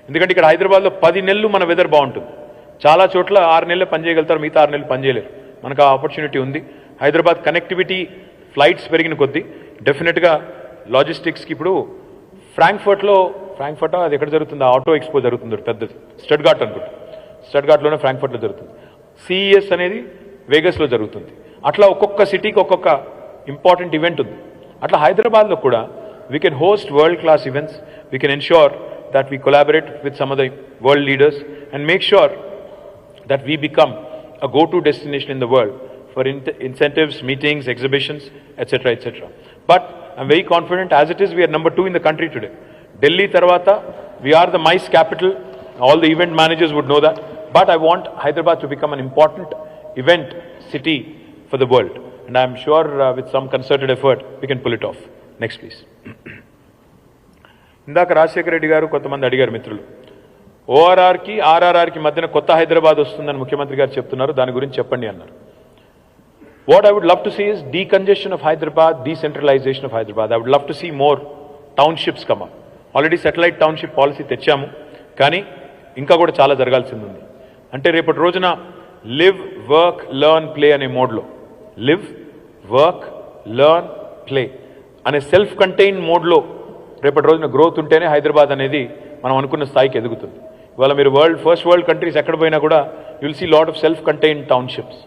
ఎందుకంటే ఇక్కడ హైదరాబాద్లో 10 నెలలు మన వెదర్ బాగుంటుంది. చాలా చోట్ల 6 నెలలు పనిచేయగలుగుతారు, మిగతా 6 నెలలు పనిచేయలేరు. మనకు ఆ ఆపర్చునిటీ ఉంది. హైదరాబాద్ కనెక్టివిటీ, ఫ్లైట్స్ పెరిగిన కొద్దీ డెఫినెట్గా లాజిస్టిక్స్కి ఇప్పుడు ఫ్రాంక్ఫర్ట్ అది ఎక్కడ జరుగుతుంది, ఆటో ఎక్స్పో జరుగుతుంది పెద్దది, స్టడ్గార్ట్ అనుకుంటా. స్టడ్గార్ట్లోనే ఫ్రాంక్ఫర్ట్లో జరుగుతుంది. CES అనేది వేగస్లో జరుగుతుంది. అట్లా ఒక్కొక్క సిటీకి ఒక్కొక్క ఇంపార్టెంట్ ఈవెంట్ ఉంది. అట్లా హైదరాబాద్లో కూడా we can host world class events. We can ensure that we collaborate with some of the world leaders and make sure that we become a go-to destination in the world for incentives, meetings, exhibitions, etc., etc. But I'm very confident, as it is, we are number 2 in the country today. Delhi tarvata, we are the MICE capital. All the event managers would know that. But I want Hyderabad to become an important event city for the world. And I'm sure with some concerted effort, we can pull it off. Next, please. ఇందాక రాజశేఖర రెడ్డి గారు కొంతమంది అడిగారు మిత్రులు, ఓఆర్ఆర్కి ఆర్ఆర్ఆర్కి మధ్యన కొత్త హైదరాబాద్ వస్తుందని ముఖ్యమంత్రి గారు చెప్తున్నారు, దాని గురించి చెప్పండి అన్నారు. What I would love to see is decongestion of Hyderabad, decentralization of Hyderabad. I would love to see more townships come up. Already satellite township policy తెచ్చాము, కానీ ఇంకా కూడా చాలా జరగాల్సింది ఉంది. అంటే రేపటి రోజున లివ్, వర్క్, లెర్న్, ప్లే అనే మోడ్లో, లివ్, వర్క్, లెర్న్, ప్లే అనే సెల్ఫ్ కంటైన్డ్ మోడ్లో రేపటి రోజున గ్రోత్ ఉంటేనే హైదరాబాద్ అనేది మనం అనుకున్న స్థాయికి ఎదుగుతుంది. ఇవాళ మీరు ఫస్ట్ వరల్డ్ కంట్రీస్ ఎక్కడ పోయినా కూడా you'll see lot of self contained townships.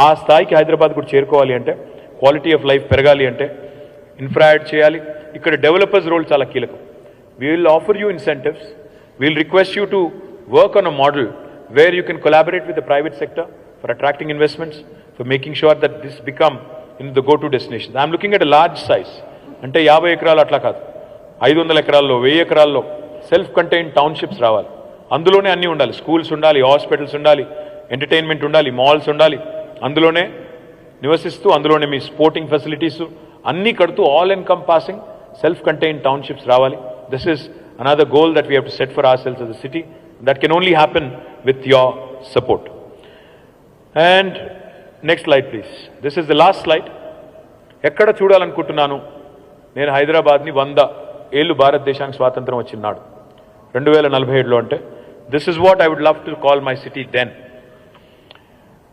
ఆ స్థాయికి హైదరాబాద్ కూడా చేరుకోవాలి అంటే, క్వాలిటీ ఆఫ్ లైఫ్ పెరగాలి అంటే ఇన్ఫ్రా యాడ్ చేయాలి. ఇక్కడ డెవలపర్స్ రోల్ చాలా కీలకం. We will offer you incentives. We will request you to work on a model where you can collaborate with the private sector for attracting investments, for making sure that this become in the go to destination. I'm looking at a large size. అంటే 50 ఎకరాలు అట్లా కాదు, 500 ఎకరాల్లో, 1000 ఎకరాల్లో self contained townships రావాలి. అందులోనే అన్నీ ఉండాలి. స్కూల్స్ ఉండాలి, హాస్పిటల్స్ ఉండాలి, ఎంటర్టైన్మెంట్ ఉండాలి, మాల్స్ ఉండాలి. అందులోనే నివసిస్తూ అందులోనే మీ స్పోర్టింగ్ ఫెసిలిటీస్ అన్నీ కడుతూ all encompassing self contained townships రావాలి. This is another goal that we have to set for our selves as a city. That can only happen with your support. And next slide please. This is the last slide. ఎక్కడ చూడాలనుకుంటున్నాను నేను హైదరాబాద్ని 100 ఏళ్ళు భారతదేశానికి స్వాతంత్రం వచ్చినాడు 2047లో అంటే this is what I would love to call my city then.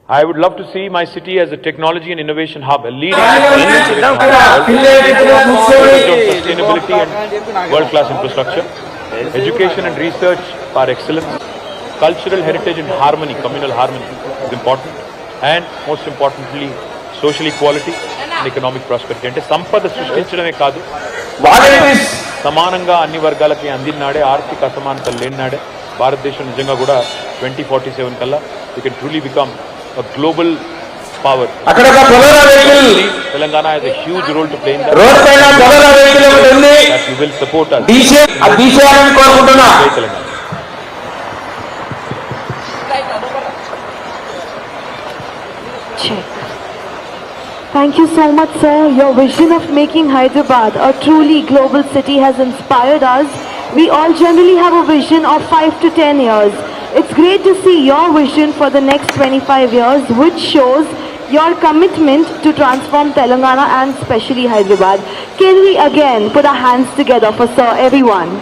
I would love to see my city as a technology and innovation hub, a leading sustainability and world-class infrastructure, education and research for excellence, cultural heritage and harmony, communal harmony is important, and most importantly, social equality and economic prosperity. అంటే సంపద సృష్టించడమే కాదు, సమానంగా అన్ని వర్గాలకి అందినాడే, ఆర్థిక అసమానతలు లేనినాడే భారతదేశం నిజంగా కూడా 2047 కల్లా we can truly become a global power. Telangana has a huge role to play in that. That you will support us. Telangana. Thank you so much, sir. Your vision of making Hyderabad a truly global city has inspired us. We all generally have a vision of 5 to 10 years. It's great to see your vision for the next 25 years, which shows your commitment to transform Telangana and especially Hyderabad. Can we again put our hands together for Sir, everyone?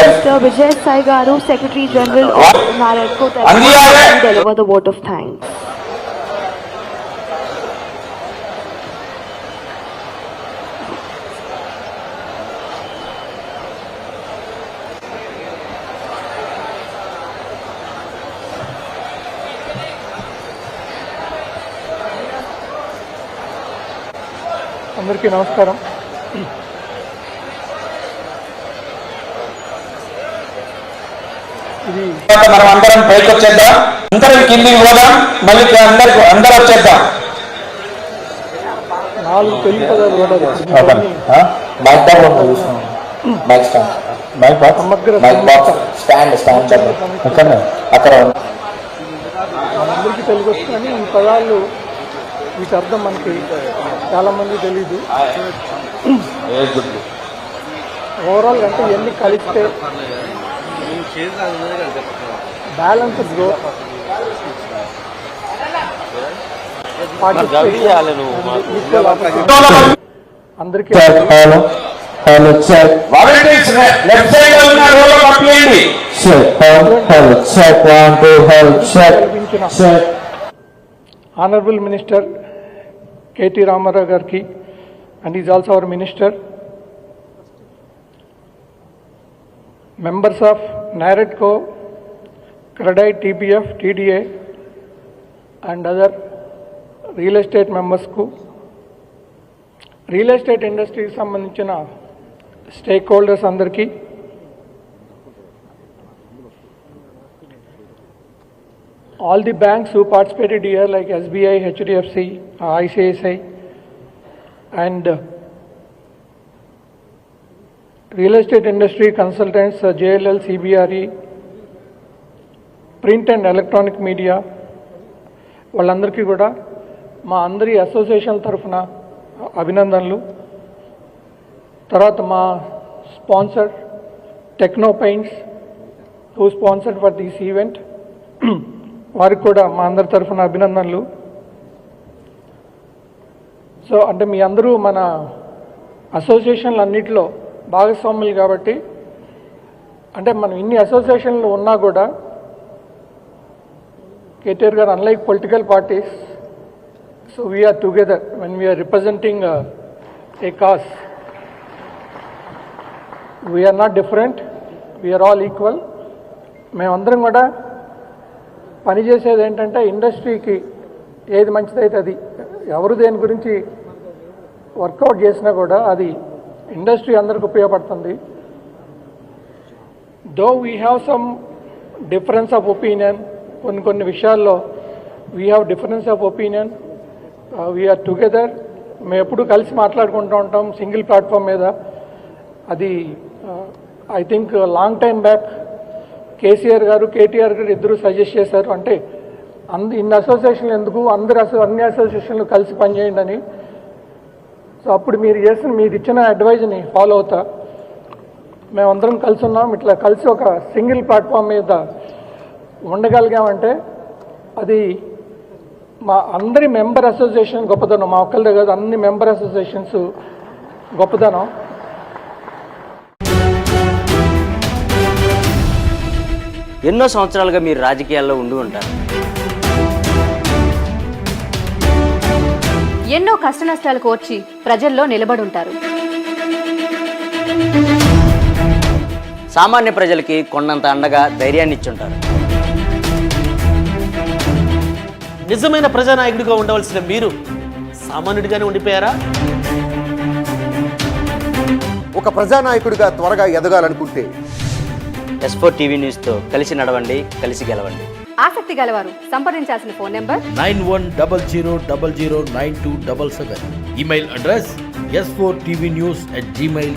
Mr. Vijay Sai Garu, Secretary General of NAREDCO, Telangana, to deliver the vote of thanks. అందరికీ నమస్కారం. ఇది మనం అందరం పైకి వచ్చేద్దాం, అందరం కిందికి పోదాం, మళ్ళీ అందరూ వచ్చేద్దాం. 4 తెలుగు పదాలు అక్కడ మనందరికీ తెలుగు వచ్చు కానీ ఈ పదాలు వీటి అర్థం మనకి చాలామంది తెలీదు. ఓవరాల్ అంటే ఎన్ని కలిస్తే బ్యాలెన్స్ గ్రోత్, అందరికీ Honorable Minister KT Rama Garki, and he is also our Minister, members of NAREDCO, CREDI, TBF, TDA, and other real estate members ku, real estate industry ki sambandhinchina stakeholders andarki, all the banks who participated here like SBI, HDFC, ICICI, and real estate industry consultants, JLL, CBRE, print and electronic media, వాళ్ళందరికీ కూడా మా అందరి association తరఫున అభినందనలు. తర్వాత మా sponsor techno paints who sponsored for this event, వారికి కూడా మా అందరి తరఫున అభినందనలు. సో అంటే మీ అందరూ మన అసోసియేషన్లు అన్నిటిలో భాగస్వాములు కాబట్టి, అంటే మనం ఇన్ని అసోసియేషన్లు ఉన్నా కూడా KTR garu unlike political parties, so we are together when we are representing a cause. We are not different, we are all equal. మేమందరం కూడా పనిచేసేది ఏంటంటే ఇండస్ట్రీకి ఏది మంచిదైతే అది, ఎవరు దేని గురించి వర్కౌట్ చేసినా కూడా అది ఇండస్ట్రీ అందరికి ఉపయోగపడుతుంది. Though we have some difference of opinion, కొన్ని విషయాల్లో we have difference of opinion, we are together. మేము ఎప్పుడు కలిసి మాట్లాడుకుంటూ ఉంటాం సింగిల్ ప్లాట్ఫామ్ మీద. అది I think long time back KCR garu, KTR గారు ఇద్దరు సజెస్ట్ చేశారు, అంటే ఇన్ని అసోసియేషన్లు ఎందుకు, అన్ని అసోసియేషన్లు కలిసి పనిచేయండి అని. సో అప్పుడు మీరు ఇచ్చిన అడ్వైజ్ని ఫాలో అవుతా మేమందరం కలిసి ఉన్నాం. ఇట్లా కలిసి ఒక సింగిల్ ప్లాట్ఫామ్ మీద ఉండగలిగామంటే అది మా అందరి మెంబర్ అసోసియేషన్ గొప్పదనం, మా ఒక్కళ్ళదే కాదు, అన్ని మెంబర్ అసోసియేషన్స్ గొప్పదనం. ఎన్నో సంవత్సరాలుగా మీరు రాజకీయాల్లో ఉండి ఉంటారు. ఎన్నో కష్ట నష్టాలు కోర్చి ప్రజల్లో నిలబడి ఉంటారు. సామాన్య ప్రజలకి కొండంత అండగా ధైర్యాన్ని ఇచ్చుంటారు. నిజమైన ప్రజానాయకుడిగా ఉండవలసిన మీరు సామాన్యుడిగానే ఉండిపోయారా? ఒక ప్రజానాయకుడిగా త్వరగా ఎదగాలనుకుంటే S4tv న్యూస్తో కలిసి నడవండి, కలిసి గెలవండి. ఆసక్తి గలవారు సంప్రదించాల్సిన phone number 9100009277. Email address S4tvnews@gmail.com.